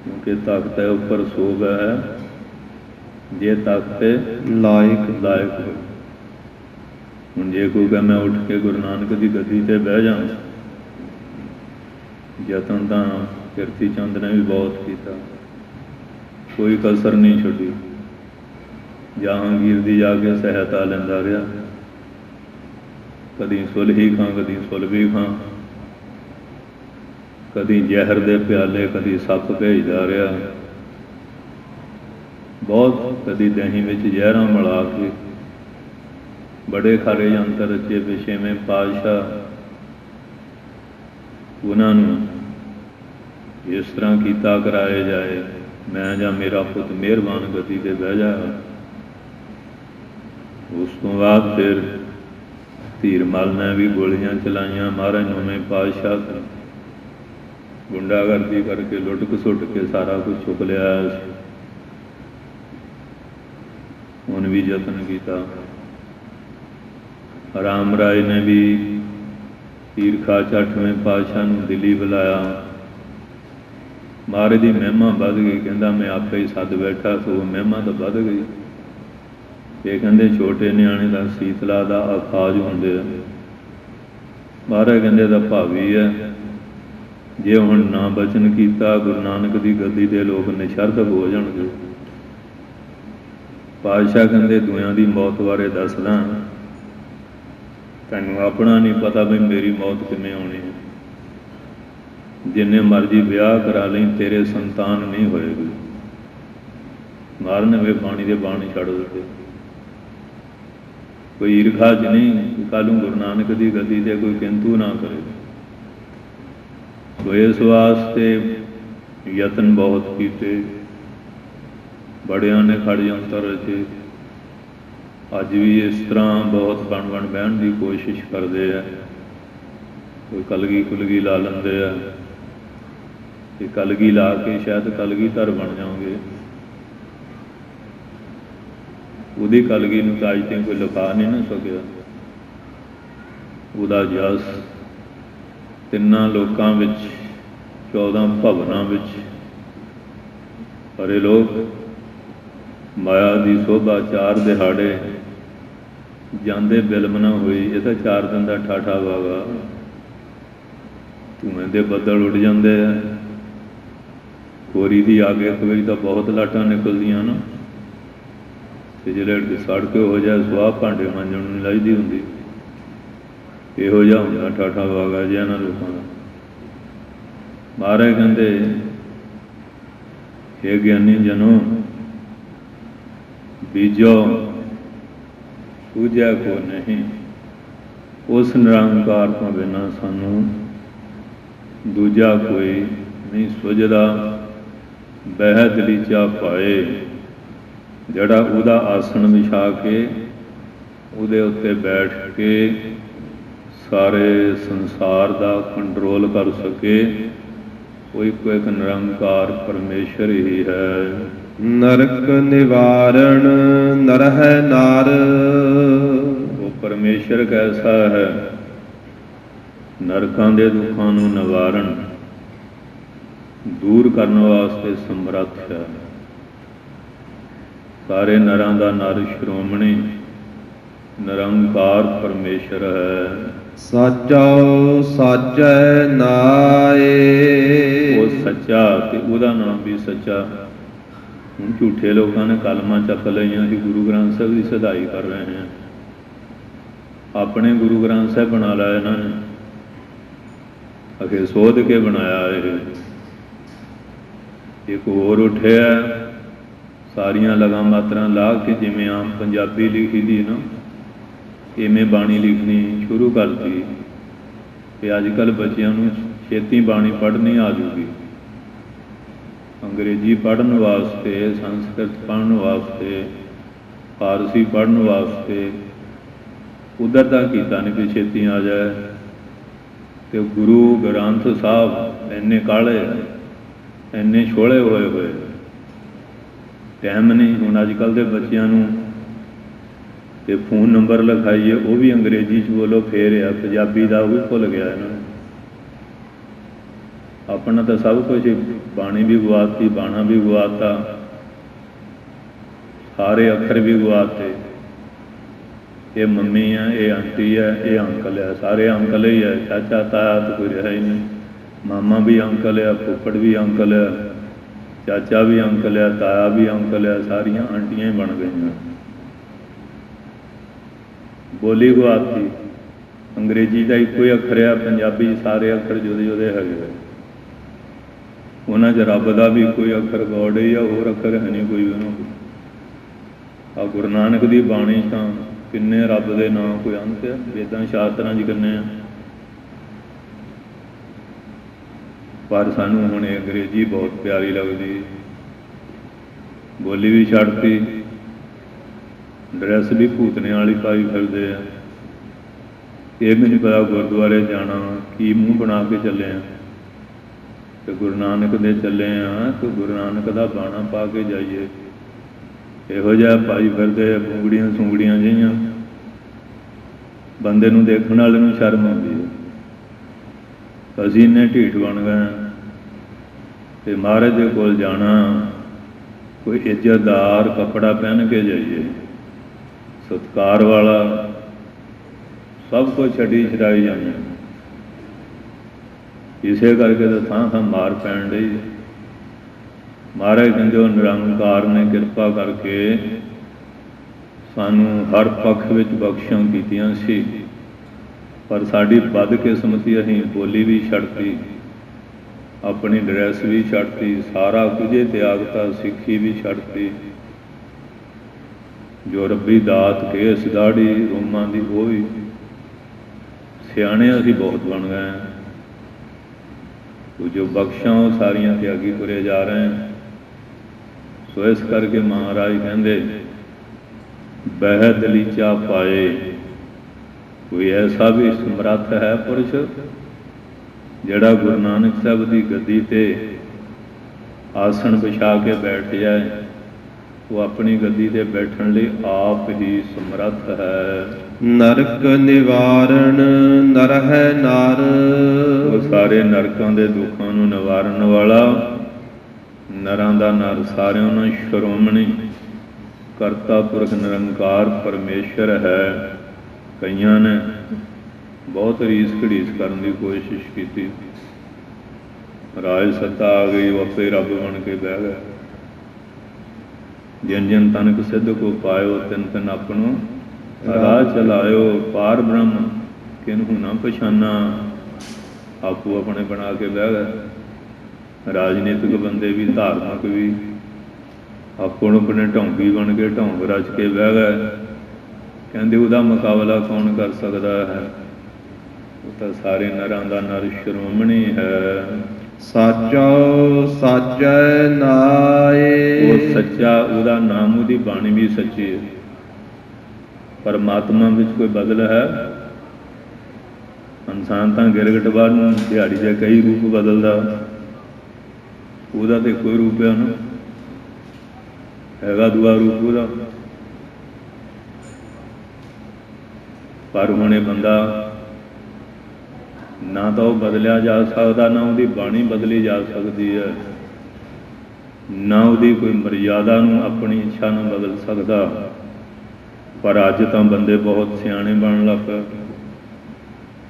क्योंकि तख्त है ऊपर सोभ है, जे तख्त लायक लायक हो। हुण जे कोई कहे मैं उठ के गुरु नानक की गद्दी ते बह जाऊँ, यतन तां कीर्ति चंद ने भी बहुत किया, कोई कसर नहीं छड्डी। जहांगीर दी जाके सहायता लैंदा रहा, कदी सुलही खां, कदी सुलभी खां, कदी जहर दे प्याले, कदी सप भेजदा रहा, बहुत कदी दही विच जहरां मिला के बड़े खारे यंत्र रचे। विछेवें पातशाह उन्होंने इस तरह किया कराए जाए, मैं या मेरा पुत मेहरबान गति से बह जाए। उस तो बाद फिर धीरमल ने भी गोलियां चलाइया। महाराज नौवें पातशाह गुंडागर्दी करके लुट घसुट के सारा कुछ चुक लिया। उन्हें भी यत्न किया। राम राय ने भी ईरखा 8वें पातशाह नूं दिल्ली बुलाया। महाराज की महिमा बढ़ गई, कहता मैं आपे ही सद बैठा, सो महिमा तो बढ़ गई। ਇਹ ਕਹਿੰਦੇ ਛੋਟੇ ਨਿਆਣੇ ਦਾ ਸੀਤਲਾ ਦਾ ਅਖਾਜ ਹੁੰਦੇ ਆ। ਮਹਾਰਾਜ ਕਹਿੰਦੇ ਦਾ ਭਾਵੀ ਹੈ, ਜੇ ਹੁਣ ਨਾ ਬਚਨ ਕੀਤਾ ਗੁਰੂ ਨਾਨਕ ਦੀ ਗੱਦੀ ਦੇ ਲੋਕ ਨਿਸ਼ਰਦ ਹੋ ਜਾਣਗੇ। ਪਾਤਸ਼ਾਹ ਕਹਿੰਦੇ ਦੁਇਆਂ ਦੀ ਮੌਤ ਬਾਰੇ ਦੱਸਦਾ, ਤੈਨੂੰ ਆਪਣਾ ਨਹੀਂ ਪਤਾ ਵੀ ਮੇਰੀ ਮੌਤ ਕਿਵੇਂ ਆਉਣੀ ਹੈ। ਜਿੰਨੇ ਮਰਜ਼ੀ ਵਿਆਹ ਕਰਾ ਲਈ, ਤੇਰੇ ਸੰਤਾਨ ਨਹੀਂ ਹੋਏਗੀ। ਮਾਰਨ ਵੇ ਬਾਣੀ ਦੇ ਬਾਣੀ ਛੱਡ ਦਿੱਤੇ। ਕੋਈ ਈਰਖਾ 'ਚ ਨਹੀਂ, ਕੱਲ੍ਹ ਨੂੰ ਗੁਰੂ ਨਾਨਕ ਦੀ ਗੱਦੀ 'ਤੇ ਕੋਈ ਕਿੰਤੂ ਨਾ ਕਰੇ। ਸੋ ਇਸ ਵਾਸਤੇ ਯਤਨ ਬਹੁਤ ਕੀਤੇ, ਬੜਿਆਂ ਨੇ ਖੜ ਜੰਤਰ ਰਚੇ। ਅੱਜ ਵੀ ਇਸ ਤਰ੍ਹਾਂ ਬਹੁਤ ਬਣ ਬਹਿਣ ਦੀ ਕੋਸ਼ਿਸ਼ ਕਰਦੇ ਆ। ਕੋਈ ਕਲਗੀ ਕੁਲਗੀ ਲਾ ਲੈਂਦੇ ਆ ਕਿ ਕਲਗੀ ਲਾ ਕੇ ਸ਼ਾਇਦ ਕਲਗੀਧਰ ਬਣ ਜਾਓਗੇ। ਉਹਦੀ ਕਲਗੀ ਨੂੰ ਤਾਂ ਅੱਜ ਤੱਕ ਕੋਈ ਲੁਕਾ ਨਹੀਂ ਨਾ ਸਕਿਆ। ਉਹਦਾ ਜਸ ਤਿੰਨਾਂ ਲੋਕਾਂ ਵਿੱਚ, 14 ਭਵਨਾਂ ਵਿੱਚ ਪਰੇ ਲੋਕ ਮਾਇਆ ਦੀ ਸੋਭਾ 4 ਦਿਹਾੜੇ ਜਾਂਦੇ ਬਿਲਮ ਨਾ ਹੋਈ। ਇਹ ਤਾਂ 4 ਦਿਨ ਦਾ ਠਾਠਾ ਵਾਗਾ। ਧੂਏਂ ਦੇ ਬੱਦਲ ਉੱਡ ਜਾਂਦੇ ਆ। ਕੋਰੀ ਦੀ ਅੱਗ ਇੱਕ ਵਾਰੀ ਤਾਂ ਬਹੁਤ ਲਾਟਾਂ ਨਿਕਲਦੀਆਂ ਨਾ, ਅਤੇ ਜਿਹੜੇ ਸੜਕ ਹੋ ਜਾਏ ਸੁਆਹ ਭਾਂਡੇ ਮਾਂਜਣ ਨੂੰ ਲਾਈਦੀ ਹੁੰਦੀ। ਇਹੋ ਜਿਹਾ ਹੁੰਦਾ ਠਾਠਾ ਵਾਗਾ ਜਿਹਾ ਇਹਨਾਂ ਲੋਕਾਂ ਦਾ। ਮਹਾਰਾਜ ਕਹਿੰਦੇ ਹੇ ਗਿਆਨੀ ਜਨੋ, ਬੀਜੋ ਸੂਝਿਆ ਕੋ ਨਹੀਂ। ਉਸ ਨਿਰੰਕਾਰ ਤੋਂ ਬਿਨਾਂ ਸਾਨੂੰ ਦੂਜਾ ਕੋਈ ਨਹੀਂ ਸੁਝਦਾ। ਬਹਿ ਦਲੀਚਾ ਪਾਏ, ਜਿਹੜਾ ਉਹਦਾ ਆਸਣ ਵਿਛਾ ਕੇ ਉਹਦੇ ਉੱਤੇ ਬੈਠ ਕੇ ਸਾਰੇ ਸੰਸਾਰ ਦਾ ਕੰਟਰੋਲ ਕਰ ਸਕੇ, ਉਹ ਇੱਕੋ ਇੱਕ ਨਿਰੰਕਾਰ ਪਰਮੇਸ਼ਰ ਹੀ ਹੈ। ਨਰਕ ਨਿਵਾਰਣ ਨਰਹਿ ਨਾਰ। ਉਹ ਪਰਮੇਸ਼ਰ ਕੈਸਾ ਹੈ, ਨਰਕਾਂ ਦੇ ਦੁੱਖਾਂ ਨੂੰ ਨਿਵਾਰਨ ਦੂਰ ਕਰਨ ਵਾਸਤੇ ਸਮਰੱਥ ਹੈ। ਸਾਰੇ ਨਰਾਂ ਦਾ ਨਰ ਸ਼੍ਰੋਮਣੀ ਨਿਰੰਕਾਰ ਪਰਮੇਸ਼ਰ ਹੈ। ਸਾਚਾ ਸਾਚੈ ਨਾਏ। ਉਹ ਸੱਚਾ ਤੇ ਉਹਦਾ ਨਾਮ ਵੀ ਸੱਚਾ। ਹੁਣ ਝੂਠੇ ਲੋਕਾਂ ਨੇ ਕਲਮਾਂ ਚੱਕ ਲਈਆਂ, ਅਸੀਂ ਗੁਰੂ ਗ੍ਰੰਥ ਸਾਹਿਬ ਦੀ ਸਦਾਈ ਕਰ ਰਹੇ ਹਾਂ। ਆਪਣੇ ਗੁਰੂ ਗ੍ਰੰਥ ਸਾਹਿਬ ਬਣਾ ਲਿਆ ਇਹਨਾਂ ਨੇ, ਅਖੇ ਸੋਧ ਕੇ ਬਣਾਇਆ। ਇਹ ਇੱਕ ਹੋਰ ਉੱਠਿਆ, ਸਾਰੀਆਂ ਲਗਾਂ ਮਾਤਰਾਂ ਲਾ ਕੇ ਜਿਵੇਂ ਆਮ ਪੰਜਾਬੀ ਲਿਖੀ ਦੀ ਨਾ, ਇਵੇਂ ਬਾਣੀ ਲਿਖਣੀ ਸ਼ੁਰੂ ਕਰਤੀ। ਅਤੇ ਅੱਜ ਕੱਲ੍ਹ ਬੱਚਿਆਂ ਨੂੰ ਛੇਤੀ ਬਾਣੀ ਪੜ੍ਹਨੀ ਆ ਜੂਗੀ। ਅੰਗਰੇਜ਼ੀ ਪੜ੍ਹਨ ਵਾਸਤੇ, ਸੰਸਕ੍ਰਿਤ ਪੜ੍ਹਨ ਵਾਸਤੇ, ਫਾਰਸੀ ਪੜ੍ਹਨ ਵਾਸਤੇ ਉੱਧਰ ਤਾਂ ਕੀਤਾ ਨਹੀਂ ਕਿ ਛੇਤੀ ਆ ਜਾਏ। ਅਤੇ ਗੁਰੂ ਗ੍ਰੰਥ ਸਾਹਿਬ ਇੰਨੇ ਕਾਹਲੇ, ਇੰਨੇ ਛੋਲੇ ਹੋਏ ਟਾਈਮ ਨਹੀਂ। ਹੁਣ ਅੱਜ ਕੱਲ੍ਹ ਦੇ ਬੱਚਿਆਂ ਨੂੰ ਤੇ ਫੋਨ ਨੰਬਰ ਲਿਖਾਈਏ, ਉਹ ਵੀ ਅੰਗਰੇਜ਼ੀ 'ਚ ਬੋਲੋ ਫੇਰ ਆ, ਪੰਜਾਬੀ ਦਾ ਉਹ ਵੀ ਭੁੱਲ ਗਿਆ ਇਹਨਾਂ ਨੂੰ। ਆਪਣਾ ਤਾਂ ਸਭ ਕੁਛ, ਬਾਣੀ ਵੀ ਗਵਾਤੀ, ਬਾਣਾ ਵੀ ਗਵਾਤਾ, ਸਾਰੇ ਅੱਖਰ ਵੀ ਗਵਾਤੇ। ਇਹ ਮੰਮੀ ਆ, ਇਹ ਆਂਟੀ ਆ, ਇਹ ਅੰਕਲ ਆ, ਸਾਰੇ ਅੰਕਲ ਹੀ ਆ। ਚਾਚਾ ਤਾਇਆ ਤਾਂ ਕੋਈ ਰਿਹਾ ਹੀ ਨਹੀਂ। ਮਾਮਾ ਵੀ ਅੰਕਲ ਆ, ਫੁੱਫੜ ਵੀ ਅੰਕਲ ਆ, ਚਾਚਾ ਵੀ ਅੰਕਲ ਆ, ਤਾਇਆ ਵੀ ਅੰਕਲ ਆ, ਸਾਰੀਆਂ ਆਂਟੀਆਂ ਹੀ ਬਣ ਗਈਆਂ। ਬੋਲੀ ਗਵਾਤੀ। ਅੰਗਰੇਜ਼ੀ ਦਾ ਇੱਕੋ ਹੀ ਅੱਖਰ ਆ, ਪੰਜਾਬੀ 'ਚ ਸਾਰੇ ਅੱਖਰ ਜੁਦੇ ਜੁਦੇ ਹੈਗੇ। ਉਹਨਾਂ 'ਚ ਰੱਬ ਦਾ ਵੀ ਕੋਈ ਅੱਖਰ ਗੋਡ ਹੀ ਆ, ਹੋਰ ਅੱਖਰ ਹੈ ਨਹੀਂ ਕੋਈ ਉਹਨਾਂ ਕੋਲ। ਆ ਗੁਰੂ ਨਾਨਕ ਦੀ ਬਾਣੀ ਤਾਂ ਕਿੰਨੇ ਰੱਬ ਦੇ ਨਾਂ ਕੋਈ ਅੰਤ ਆ, ਵੇਦਾਂ ਸ਼ਾਸਤਰਾਂ 'ਚ ਕਿੰਨੇ ਆ। ਪਰ ਸਾਨੂੰ ਹੁਣ ਇਹ ਅੰਗਰੇਜ਼ੀ ਬਹੁਤ ਪਿਆਰੀ ਲੱਗਦੀ, ਬੋਲੀ ਵੀ ਛੱਡਤੀ, ਡਰੈਸ ਵੀ ਭੂਤਨੇ ਵਾਲੀ ਪਾਈ ਫਿਰਦੇ ਆ। ਇਹ ਵੀ ਨਹੀਂ ਪਤਾ ਗੁਰਦੁਆਰੇ ਜਾਣਾ ਕੀ ਮੂੰਹ ਬਣਾ ਕੇ ਚੱਲੇ ਆ, ਤੇ ਗੁਰੂ ਨਾਨਕ ਦੇ ਚੱਲੇ ਆ ਤੇ ਗੁਰੂ ਨਾਨਕ ਦਾ ਬਾਣਾ ਪਾ ਕੇ ਜਾਈਏ। ਇਹੋ ਜਿਹਾ ਪਾਈ ਫਿਰਦੇ ਆ, ਬੁੰਗੜੀਆਂ ਸੁੰਗੜੀਆਂ ਜਿਹੀਆਂ, ਬੰਦੇ ਨੂੰ ਦੇਖਣ ਵਾਲੇ ਨੂੰ ਸ਼ਰਮ ਆਉਂਦੀ ਹੈ। ਅਸੀਂ ਇੰਨੇ ਢੀਠ ਬਣ ਗਏ ਤੇ ਮਹਾਰਾਜ ਦੇ ਕੋਲ ਜਾਣਾ, ਕੋਈ ਇੱਜ਼ਤਦਾਰ ਕੱਪੜਾ ਪਹਿਨ ਕੇ ਜਾਈਏ। ਸਤਿਕਾਰ ਵਾਲਾ, ਸਭ ਕੁਝ ਛੱਡੀ ਛਡਾਈ ਜਾਂਦੇ। ਇਸੇ ਕਰਕੇ ਤਾਂ ਥਾਂ ਥਾਂ ਮਾਰ ਪੈਣ ਲਈ। ਮਹਾਰਾਜ ਕਹਿੰਦੇ ਉਹ ਨਿਰੰਕਾਰ ਨੇ ਕਿਰਪਾ ਕਰਕੇ ਸਾਨੂੰ ਹਰ ਪੱਖ ਵਿੱਚ ਬਖਸ਼ਾਂ ਕੀਤੀਆਂ ਸੀ, ਪਰ ਸਾਡੀ ਬਦਕਿਸਮਤੀ, ਅਸੀਂ ਬੋਲੀ ਵੀ ਛੱਡਤੀ, ਆਪਣੀ ਡਰੈਸ ਵੀ ਛੱਡਤੀ, ਸਾਰਾ ਕੁਝ ਤਿਆਗਤਾ, ਸਿੱਖੀ ਵੀ ਛੱਡਤੀ। ਜੋ ਰੱਬੀ ਦਾਤ ਕੇਸ ਦਾੜੀ ਰੋਮਾਂ ਦੀ, ਉਹ ਵੀ ਸਿਆਣੇ ਅਸੀਂ ਬਹੁਤ ਬਣ ਗਏ ਹਾਂ। ਜੋ ਬਖਸ਼ਾਂ ਉਹ ਸਾਰੀਆਂ ਤਿਆਗੀ ਤੁਰੇ ਜਾ ਰਹੇ ਹਾਂ। ਸੋ ਇਸ ਕਰਕੇ ਮਹਾਰਾਜ ਕਹਿੰਦੇ ਬਹਿ ਦਲੀਚਾ ਪਾਏ। ਕੋਈ ਐਸਾ ਵੀ ਸਮਰੱਥ ਹੈ ਪੁਰਸ਼ ਜਿਹੜਾ ਗੁਰੂ ਨਾਨਕ ਸਾਹਿਬ ਦੀ ਗੱਦੀ ਤੇ ਆਸਣ ਵਿਛਾ ਕੇ ਬੈਠ ਜਾਏ, ਉਹ ਆਪਣੀ ਗੱਦੀ ਤੇ ਬੈਠਣ ਲਈ ਆਪ ਹੀ ਸਮਰੱਥ ਹੈ। ਨਰਕ ਨਿਵਾਰਣ ਨਰਹਿ ਨਰ। ਉਹ ਸਾਰੇ ਨਰਕਾਂ ਦੇ ਦੁੱਖਾਂ ਨੂੰ ਨਿਵਾਰਨ ਵਾਲਾ, ਨਰਾਂ ਦਾ ਨਰ, ਸਾਰਿਆਂ ਨੂੰ ਸ਼੍ਰੋਮਣੀ ਕਰਤਾ ਪੁਰਖ ਨਿਰੰਕਾਰ ਪਰਮੇਸ਼ਰ ਹੈ। ਕਈਆਂ ਨੇ ਬਹੁਤ ਰੀਸ ਘੜੀਸ ਕਰਨ ਦੀ ਕੋਸ਼ਿਸ਼ ਕੀਤੀ, ਰਾਜ ਸੱਤਾ ਆ ਗਈ, ਉਹ ਆਪੇ ਰੱਬ ਬਣ ਕੇ ਬਹਿ ਗਏ। ਜਿਨ ਜਿਨ ਤਨਕ ਸਿੱਧ ਕੋ ਪਾਇਓ, ਤਿਨ ਤਿਨ ਆਪਣੋ ਰਾਹ ਚਲਾਇਓ। ਪਾਰ ਬ੍ਰਹਮ ਕਿਨਹੂ ਨਾ ਪਛਾਨਾ, ਆਪੋ ਆਪਣੇ ਬਣਾ ਕੇ ਬਹਿ ਗਏ। ਰਾਜਨੀਤਿਕ ਬੰਦੇ ਵੀ, ਧਾਰਮਿਕ ਵੀ ਆਪੋ ਆਪਣੇ ਢੌਂਗੀ ਬਣ ਕੇ ਢੌਂਗ ਰਚ ਕੇ ਬਹਿ ਗਏ। ਕਹਿੰਦੇ ਉਹਦਾ ਮੁਕਾਬਲਾ ਕੌਣ ਕਰ ਸਕਦਾ ਹੈ? ਉਹ ਤਾਂ ਸਾਰੇ ਨਰਾਂ ਦਾ ਨਰ ਸ਼੍ਰੋਮਣੀ ਹੈ। ਸਾਚਾ ਸਾਚੈ ਨਾਏ। ਉਹ ਸੱਚਾ, ਉਹਦਾ ਨਾਮ, ਉਹਦੀ ਬਾਣੀ ਵੀ ਸੱਚੀ ਹੈ। ਪਰਮਾਤਮਾ ਵਿੱਚ ਕੋਈ ਬਦਲ ਹੈ? ਇਨਸਾਨ ਤਾਂ ਗਿਰਗਟ ਬਾਅਦ ਨੂੰ ਦਿਹਾੜੀ ਦੇ ਕਈ ਰੂਪ ਬਦਲਦਾ, ਉਹਦਾ ਤੇ ਕੋਈ ਰੂਪ ਹੈ ਨਾ, ਹੈਗਾ ਦੂਆ ਰੂਪ ਉਹਦਾ। ਪਰ ਹੁਣ ਇਹ ਬੰਦਾ ਨਾ ਤਾਂ ਉਹ ਬਦਲਿਆ ਜਾ ਸਕਦਾ, ਨਾ ਉਹਦੀ ਬਾਣੀ ਬਦਲੀ ਜਾ ਸਕਦੀ ਹੈ, ਨਾ ਉਹਦੀ ਕੋਈ ਮਰਿਆਦਾ ਨੂੰ ਆਪਣੀ ਇੱਛਾ ਨਾਲ ਬਦਲ ਸਕਦਾ। ਪਰ ਅੱਜ ਤਾਂ ਬੰਦੇ ਬਹੁਤ ਸਿਆਣੇ ਬਣਨ ਲੱਗ ਪਏ।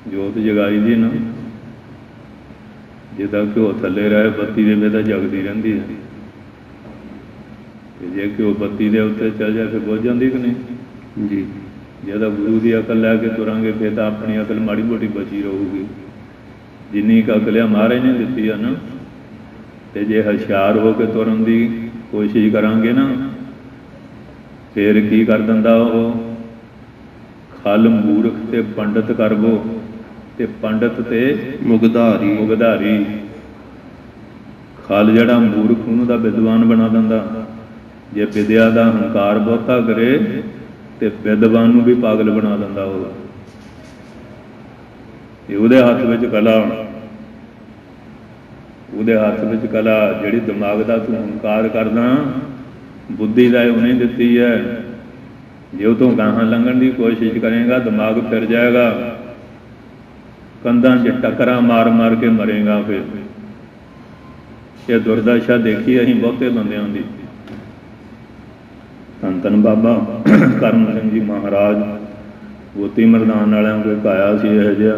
ਜੋਤ ਜਗਾਈ ਦੀ ਨਾ, ਜਿੱਦਾਂ ਘਿਓ ਥੱਲੇ ਰਹੇ ਬੱਤੀ ਦੇ ਵੇ ਤਾਂ ਜਗਦੀ ਰਹਿੰਦੀ ਹੈ, ਤੇ ਜੇ ਘਿਓ ਬੱਤੀ ਦੇ ਉੱਤੇ ਚੱਲ ਜਾਏ ਫਿਰ ਬੁੱਝ ਜਾਂਦੀ ਕਿ ਨਹੀਂ ਜੀ। ਜਦੋਂ ਗੁਰੂ ਦੀ ਅਕਲ ਲੈ ਕੇ ਤੁਰਾਂਗੇ ਫਿਰ ਤਾਂ ਆਪਣੀ ਅਕਲ ਮਾੜੀ ਮੋਟੀ ਬਚੀ ਰਹੂਗੀ। ਜਿੰਨੀ ਕੁ ਅਕਲ ਆ ਮਹਾਰਾਜ ਨੇ ਦਿੱਤੀ ਆ ਨਾ, ਤੇ ਜੇ ਹੁਸ਼ਿਆਰ ਹੋ ਕੇ ਤੁਰਨ ਦੀ ਕੋਸ਼ਿਸ਼ ਕਰਾਂਗੇ ਨਾ, ਫਿਰ ਕੀ ਕਰ ਦਿੰਦਾ ਉਹ? ਖਲ ਮੂਰਖ ਤੇ ਪੰਡਤ ਕਰਵੋ, ਤੇ ਪੰਡਤ ਤੇ ਮੁਗਧਾਰੀ। ਖਲ ਜਿਹੜਾ ਮੂਰਖ, ਉਹਨੂੰ ਦਾ ਵਿਦਵਾਨ ਬਣਾ ਦਿੰਦਾ। ਜੇ ਵਿਦਿਆ ਦਾ ਹੰਕਾਰ ਬਹੁਤਾ ਕਰੇ ਤੇ ਵਿਦਵਾਨ ਨੂੰ ਵੀ ਪਾਗਲ ਬਣਾ ਦਿੰਦਾ ਉਹ। ਇਹ ਉਹਦੇ ਹੱਥ ਵਿੱਚ ਕਲਾ, ਉਹਦੇ ਹੱਥ ਵਿੱਚ ਕਲਾ। ਜਿਹੜੀ ਦਿਮਾਗ ਦਾ ਤੂੰ ਹੰਕਾਰ ਕਰਦਾ, ਬੁੱਧੀ ਦਾ ਉਹਨੇ ਦਿੱਤੀ ਹੈ। ਜੇ ਉਹ ਤੋਂ ਗਾਹਾਂ ਲੰਘਣ ਦੀ ਕੋਸ਼ਿਸ਼ ਕਰੇਗਾ, ਦਿਮਾਗ ਫਿਰ ਜਾਏਗਾ, ਕੰਧਾਂ 'ਚ ਟੱਕਰਾਂ ਮਾਰ ਮਾਰ ਕੇ ਮਰੇਗਾ। ਫਿਰ ਇਹ ਦੁਰਦਸ਼ਾ ਦੇਖੀ ਅਸੀਂ ਬਹੁਤੇ ਬੰਦਿਆਂ ਦੀ। ਧੰਨ ਧੰਨ ਬਾਬਾ ਕਰਮ ਸਿੰਘ ਜੀ ਮਹਾਰਾਜ ਗੋਤੀ ਮਰਦਾਨ ਵਾਲਿਆਂ ਕੋਲ ਕਾਇਆ ਸੀ ਇਹੋ ਜਿਹਾ।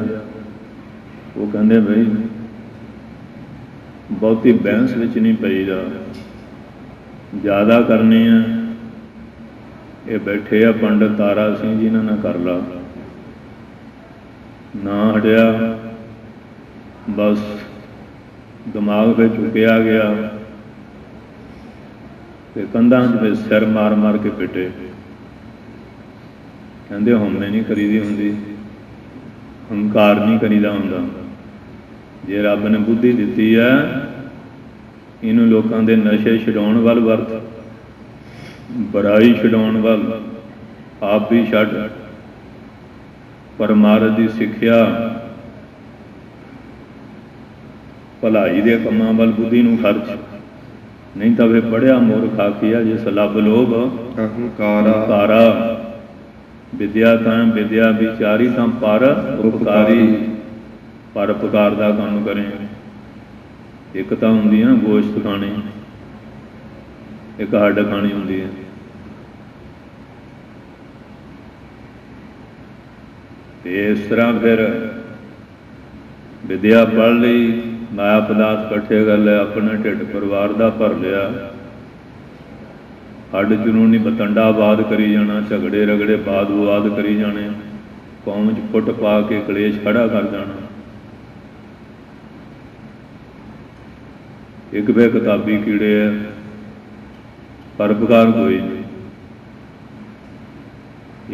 ਉਹ ਕਹਿੰਦੇ ਬਈ ਬਹੁਤੀ ਬਹਿਸ ਵਿੱਚ ਨਹੀਂ ਪਈਦਾ, ਜ਼ਿਆਦਾ ਕਰਨੀ ਆ। ਇਹ ਬੈਠੇ ਆ ਪੰਡਤ ਤਾਰਾ ਸਿੰਘ ਜੀ, ਇਹਨਾਂ ਨਾਲ ਕਰ ਲਾ। ਨਾ ਹਟਿਆ, ਬਸ ਦਿਮਾਗ ਵਿੱਚ ਚੁੱਕਿਆ ਗਿਆ ਤੇ ਕੰਧਾਂ 'ਚ ਫਿਰ ਸਿਰ ਮਾਰ ਮਾਰ ਕੇ ਪਿੱਟੇ। ਕਹਿੰਦੇ ਹਉਮੈ ਨਹੀਂ ਕਰੀਦੀ ਹੁੰਦੀ, ਹੰਕਾਰ ਨਹੀਂ ਕਰੀਦਾ ਹੁੰਦਾ। ਜੇ ਰੱਬ ਨੇ ਬੁੱਧੀ ਦਿੱਤੀ ਹੈ, ਇਹਨੂੰ ਲੋਕਾਂ ਦੇ ਨਸ਼ੇ ਛਡਾਉਣ ਵੱਲ ਵਰਤ, ਬੁਰਾਈ ਛਡਾਉਣ ਵੱਲ ਆਪ ਵੀ ਛੱਡ, ਪਰਮਾਰਥ ਦੀ ਸਿੱਖਿਆ, ਭਲਾਈ ਦੇ ਕੰਮਾਂ ਵੱਲ ਬੁੱਧੀ ਨੂੰ ਖਰਚ। ਨਹੀਂ ਤਾਂ ਫਿਰ ਪੜ੍ਹਿਆ ਮੂਰਖ ਆਖੀਆ, ਜਿਸ ਲੱਭ ਲੋਭ ਹੰਕਾਰਾ। ਵਿਦਿਆ ਤਾਂ ਵਿਦਿਆ ਵਿਚਾਰੀ ਤਾਂ ਪਰ ਉਪਕਾਰੀ। ਪਰ ਉਪਕਾਰ ਦਾ ਕੰਮ ਕਰੇ। ਇੱਕ ਤਾਂ ਹੁੰਦੀ ਆ ਗੋਸ਼ਤ ਖਾਣੀ, ਇੱਕ ਹੱਡ ਖਾਣੀ ਹੁੰਦੀ ਹੈ। इस तरह फिर विद्या पढ़ ली, माया पदार्थ इकट्ठे कर लिया, अपने ढिड परिवार का भर लिया, हड जुनूनी बतंडाबाद करी जाना, झगड़े रगड़े बाद विवाद करी जाने, कौम च फुट पा के कलेश खड़ा कर जाना। एक वे किताबी कीड़े है, परोपकार कोई नहीं।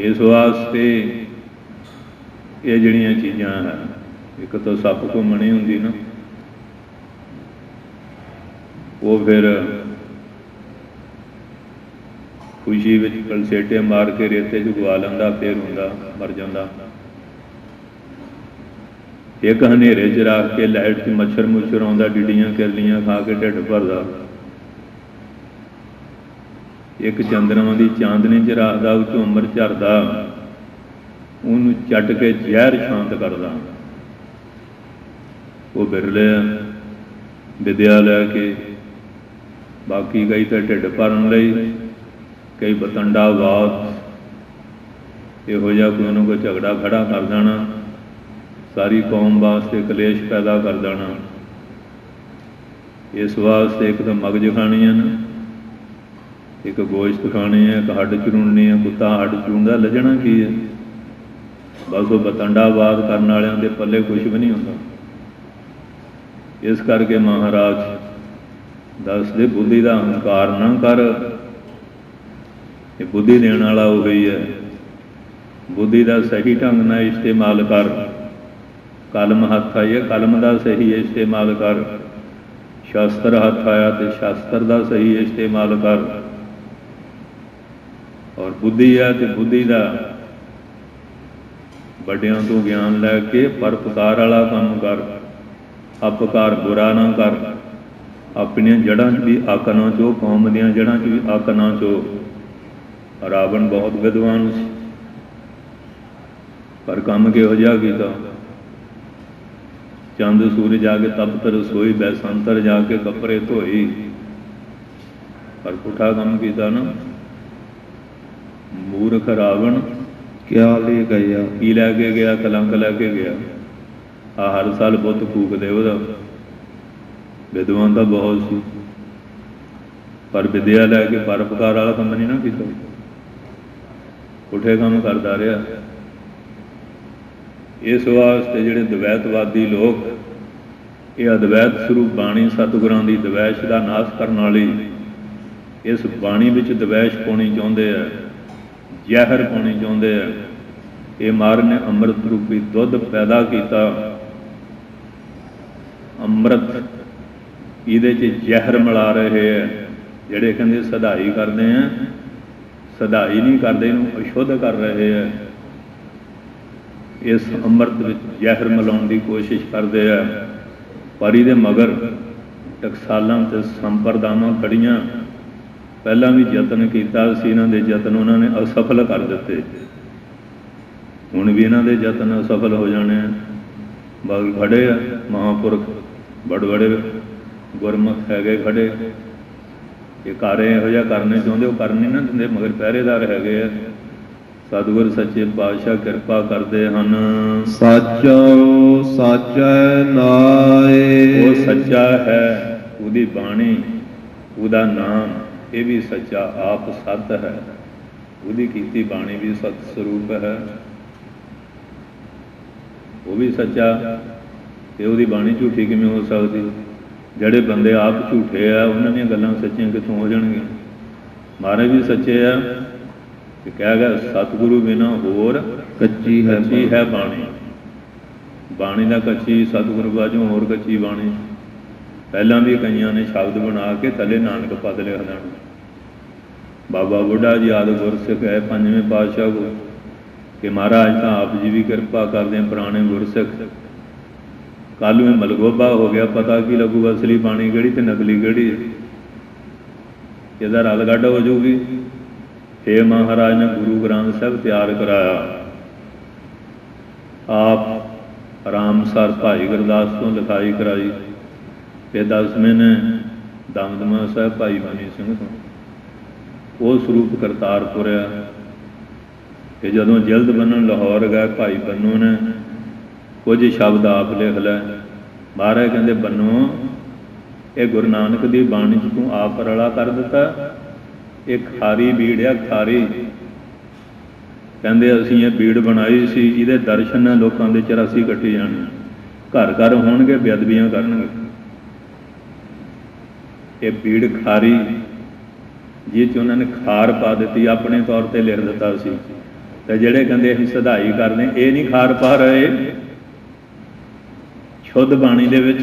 इस वास्ते ये जड़ियाँ चीज़ां है, एक तो सप घूमनी होंगी ना, वो फिर खुशी विच कलसेटे मार के रेते च गवा लैंदा, फिर हुंदा मर जांदा। एक हनेरे च रख के लाइट च मच्छर मुच्छर आउंदा, डिड्डियां किरलियां खा के ढिड भरदा। एक चंद्रमा की चांदनी च रखदा, उस अमृत झरदा, उन्हूं चट के जहर शांत करदा। वो बिरले विद्या लैके, बाकी कई तो ढिड भरन लई, कई बतंडाबाद, इहो जिहा कोई ना कोई झगड़ा खड़ा कर देना, सारी कौम वास्ते कलेश पैदा कर देना। इस वास्ते एक तो मगज खानी है ना, एक गोश्त खानी है, एक हड्ड चूणनी है। कुत्ता हड्ड चूणदा लजना की है, बस वो बतंडाबाद करने वालों के पल्ले कुछ भी नहीं होता। इस करके महाराज दसदे बुद्धि का अहंकार ना कर, ये बुद्धि देने वाला वही है। बुद्धि का सही ढंग ना इस्तेमाल कर, कलम हथ आई है, कलम का सही इस्तेमाल कर। शास्त्र हथ आया तो शास्त्र का सही इस्तेमाल कर। और बुद्धि है तो बुद्धि का ਵੱਡਿਆਂ ਤੋਂ ਗਿਆਨ ਲੈ ਕੇ ਪਰਉਪਕਾਰ ਵਾਲਾ ਕੰਮ ਕਰ, ਅਪਕਾਰ ਬੁਰਾ ਨਾ ਕਰ। ਆਪਣੀਆਂ ਜੜ੍ਹਾਂ 'ਚ ਵੀ ਅੱਕ ਨਾ ਚੋ, ਕੌਮ ਦੀਆਂ ਜੜ੍ਹਾਂ 'ਚ ਵੀ ਅੱਕ ਨਾ ਚੋ। ਰਾਵਣ ਬਹੁਤ ਵਿਦਵਾਨ ਸੀ, ਪਰ ਕੰਮ ਕਿਹੋ ਜਿਹਾ ਕੀਤਾ। ਚੰਦ ਸੂਰਜ ਜਾ ਕੇ ਤਪਤ ਰਸੋਈ, ਬੈਸੰਤਰ ਜਾ ਕੇ ਕੱਪੜੇ ਧੋਈ, ਪਰ ਪੁੱਠਾ ਕੰਮ ਕੀਤਾ ਨਾ। ਮੂਰਖ ਰਾਵਣ क्या ले गया, की लैके गया, कलंक लैके गया। आ हर साल बुत फूकते वह विद्वान तो बहुत सी, पर विद्या लैके परोपकार वाला काम नहीं ना किया, पुठे काम करता रहा। इस वास्ते जिहड़े द्वैतवादी लोग, ये अद्वैत स्वरूप बाणी सतगुरां दी द्वैश का नाश करने वाली इस बाणी विच द्वैश पाउणी चाहुंदे है, जहर पाउणी चाहुंदे है। ये महाराज ने अमृत रूपी दुध पैदा किया, अमृत इहदे च जहर मिला रहे हैं। जिहड़े कहंदे सधाई करते हैं, सधाई नहीं करते, इहनूं अशुद्ध कर रहे हैं। इस अमृत विच जहर मिलाउण की कोशिश करते हैं, पर इहदे मगर टकसालां ते संप्रदावां खड़ियां। पहला भी यतन किया सी, इन्हां दे यतन उन्होंने असफल कर दिते। हुण भी इन्हां दे यतन असफल हो जाने। बल खड़े आ महापुरख, बड़े बड़े गुरमुख है खड़े, ये कार्य इहो जिहा करने चाहुंदे, वो कर नहीं ना दिंदे, मगर पहरेदार है। सतगुर सच्चे पातशाह कृपा करते हैं। साचो साचै नाए, वो सच्चा है, उहदी बाणी, उहदा नाम, ये भी सच्चा आप सत है। उहदी कीती बाणी भी सत स्वरूप है, वो भी सच्चा। तो उहदी बाणी झूठी किवें हो सकती? जिहड़े बंदे आप झूठे आ, उन्हां दीयां गल्लां सच्चियां कित्थों हो जाणगीआं? महाराज भी सच्चे आ, कि कह गया सतगुरु बिना होर कच्ची है बाणी। बाणी दा कच्ची, सतगुरु बाजों होर कच्ची बाणी। पहला भी कईयां ने शब्द बना के थले नानक पद लिख देना। बाबा बुढ़ा जी आदि गुरसिख है 5वें पातशाह को, कि महाराज तो आप जी भी कृपा करते हैं, पुराने गुरसिख। कल में मलगोबा हो गया, पता की लगू असली बाणी किहड़ी ते नकली किहड़ी। इहदा रल गड्ढ हो जाऊगी। हे महाराज ने गुरु ग्रंथ साहब तैयार कराया, आप रामसर भाई गुरदास तो लिखाई कराई, फिर 10वें ने दमदमा साहब भाई मनी सिंह तो। वो स्वरूप करतारपुर है, ਕਿ ਜਦੋਂ ਜਲਦ ਬੰਨਣ ਲਾਹੌਰ ਗਏ ਭਾਈ ਬੰਨੂ ਨੇ ਕੁਝ ਸ਼ਬਦ ਆਪ ਲਿਖ ਲੈ। ਮਹਾਰਾਜ ਕਹਿੰਦੇ ਬੰਨੂ, ਇਹ ਗੁਰੂ ਨਾਨਕ ਦੀ ਬਾਣੀ 'ਚ ਤੂੰ ਆਪ ਰਲਾ ਕਰ ਦਿੱਤਾ। ਇਹ ਖਾਰੀ ਬੀੜ ਆ, ਖਾਰੀ। ਕਹਿੰਦੇ ਅਸੀਂ ਇਹ ਬੀੜ ਬਣਾਈ ਸੀ, ਇਹਦੇ ਦਰਸ਼ਨ ਨਾਲ ਲੋਕਾਂ ਦੇ 84 ਕੱਟੀ ਜਾਣੇ, ਘਰ ਘਰ ਹੋਣਗੇ, ਬੇਅਦਬੀਆਂ ਕਰਨਗੇ। ਇਹ ਬੀੜ ਖਾਰੀ, ਜਿਹ 'ਚ ਉਹਨਾਂ ਨੇ ਖਾਰ ਪਾ ਦਿੱਤੀ, ਆਪਣੇ ਤੌਰ 'ਤੇ ਲਿਖ ਦਿੱਤਾ ਸੀ। ਤੇ ਜਿਹੜੇ ਕਹਿੰਦੇ ਅਸੀਂ ਸਧਾਈ ਕਰਦੇ, ਇਹ ਨਹੀਂ ਖਾਰ ਪਾ ਰਹੇ। ਸ਼ੁੱਧ ਬਾਣੀ ਦੇ ਵਿੱਚ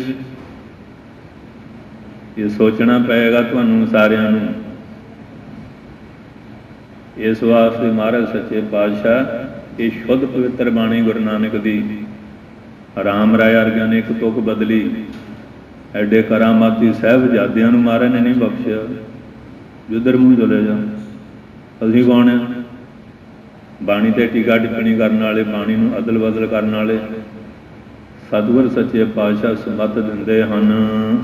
ਇਹ ਸੋਚਣਾ ਪਏਗਾ ਤੁਹਾਨੂੰ ਸਾਰਿਆਂ ਨੂੰ। ਇਸ ਵਾਸਤੇ ਮਹਾਰਾਜ ਸੱਚੇ ਪਾਤਸ਼ਾਹ ਇਹ ਸ਼ੁੱਧ ਪਵਿੱਤਰ ਬਾਣੀ ਗੁਰੂ ਨਾਨਕ ਦੀ ਰਾਮ ਰਾਏ ਵਰਗਿਆਂ ਨੇ ਇੱਕ ਤੁਕ ਬਦਲੀ। ਐਡੇ ਕਰਾਮਾਤੀ ਸਾਹਿਬਜ਼ਾਦਿਆਂ ਨੂੰ ਮਹਾਰਾਜ ਨੇ ਨਹੀਂ ਬਖਸ਼ਿਆ। ਜਿੱਧਰ ਮੂੰਹ ਚਲੇ ਜਾ। ਅਸੀਂ ਕੌਣ ਆ? ਬਾਣੀ ਤੇ ਟੀਕਾ ਟਿੱਪਣੀ ਕਰਨ ਵਾਲੇ, ਬਾਣੀ ਨੂੰ ਅਦਲ ਬਦਲ ਕਰਨ ਵਾਲੇ। ਸਤਿਗੁਰ ਸੱਚੇ ਪਾਤਸ਼ਾਹ ਸਮੱਤ ਦਿੰਦੇ ਹਨ।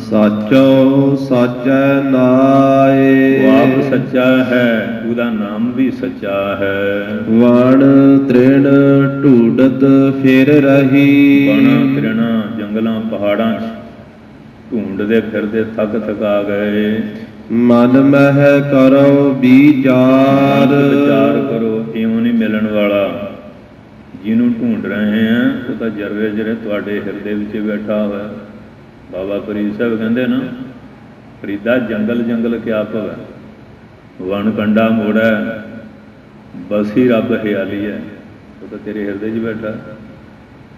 ਸਾਚੋ ਸਾਚੈ ਨਾਏ, ਉਹ ਆਪ ਸੱਚਾ ਹੈ, ਉਹਦਾ ਨਾਮ ਵੀ ਸੱਚਾ ਹੈ। ਵਣ ਤ੍ਰਿਣ ਢੂਡਤ ਫਿਰ ਰਹੀ, ਵਣ ਤ੍ਰਿਣ ਜੰਗਲਾਂ ਪਹਾੜਾਂ 'ਚ ਢੂੰਡਦੇ ਫਿਰਦੇ ਥੱਕ ਥਕਾ ਗਏ। ਮਨ ਮਹਿ ਕਰੋ ਵਿਚਾਰ, ਵਿਚਾਰ ਕਰੋ, ਇਉਂ ਨਹੀਂ ਮਿਲਣ ਵਾਲਾ। ਜਿਹਨੂੰ ਢੂੰਡ ਰਹੇ ਆ ਉਹ ਤਾਂ ਜਰਵੇ ਜਰੇ ਤੁਹਾਡੇ ਹਿਰਦੇ ਵਿੱਚ ਬੈਠਾ ਹੋਇਆ। ਬਾਬਾ ਫਰੀਦ ਸਾਹਿਬ ਕਹਿੰਦੇ ਨਾ, ਫਰੀਦਾ ਜੰਗਲ ਜੰਗਲ ਕਿਆ ਭਵੈ, ਵਣ ਕੰਡਾ ਮੋੜੈ, ਬਸੀ ਰੱਬ ਹਿਆਲੀ ਹੈ। ਉਹ ਤਾਂ ਤੇਰੇ ਹਿਰਦੇ 'ਚ ਬੈਠਾ।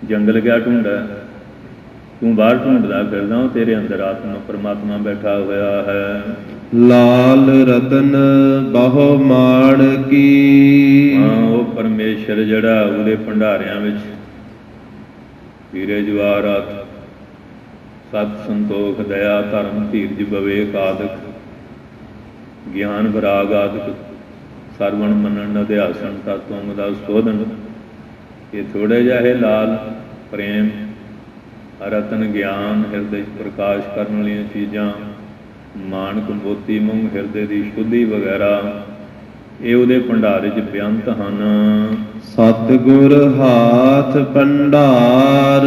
ਜੰਗਲ ਕਿਆ ਢੂੰਡਾ? ਤੂੰ ਬਾਹਰ ਢੂੰਡਦਾ ਫਿਰਦਾ, ਉਹ ਤੇਰੇ ਅੰਦਰ ਆਤਮਾ ਪਰਮਾਤਮਾ ਬੈਠਾ ਹੋਇਆ ਹੈ। ਲਾਲ ਰਤਨ ਬਹੁ ਮਾਣ ਕੀ, ਹਾਂ, ਉਹ ਪਰਮੇਸ਼ਰ ਜਿਹੜਾ ਉਹਦੇ ਭੰਡਾਰਿਆਂ ਵਿੱਚ ਹੀਰੇ ਜਵਾਹਰਾਤ, ਸਤ ਸੰਤੋਖ, ਦਇਆ, ਧਰਮ, ਧੀਰਜ, ਵਿਵੇਕ ਆਦਿਕ, ਗਿਆਨ ਵਿਰਾਗ ਆਦਿਕ, ਸਰਵਣ ਮੰਨਣ, ਅਧਿਆਸਨ, ਤਤਵੰਗ ਦਾ ਸੋਧਨ, ਇਹ ਥੋੜ੍ਹੇ ਜਿਹੇ ਲਾਲ ਪ੍ਰੇਮ, ਰਤਨ, ਗਿਆਨ, ਹਿਰਦੇ 'ਚ ਪ੍ਰਕਾਸ਼ ਕਰਨ ਵਾਲੀਆਂ ਚੀਜ਼ਾਂ, ਮਾਣਕ, ਮੋਤੀ, ਮੂੰਹ, ਹਿਰਦੇ ਦੀ ਸ਼ੁੱਧੀ ਵਗੈਰਾ, ਇਹ ਉਹਦੇ ਭੰਡਾਰੇ 'ਚ ਬੇਅੰਤ ਹਨ। ਸਤਿਗੁਰ ਹਾਥ ਭੰਡਾਰ,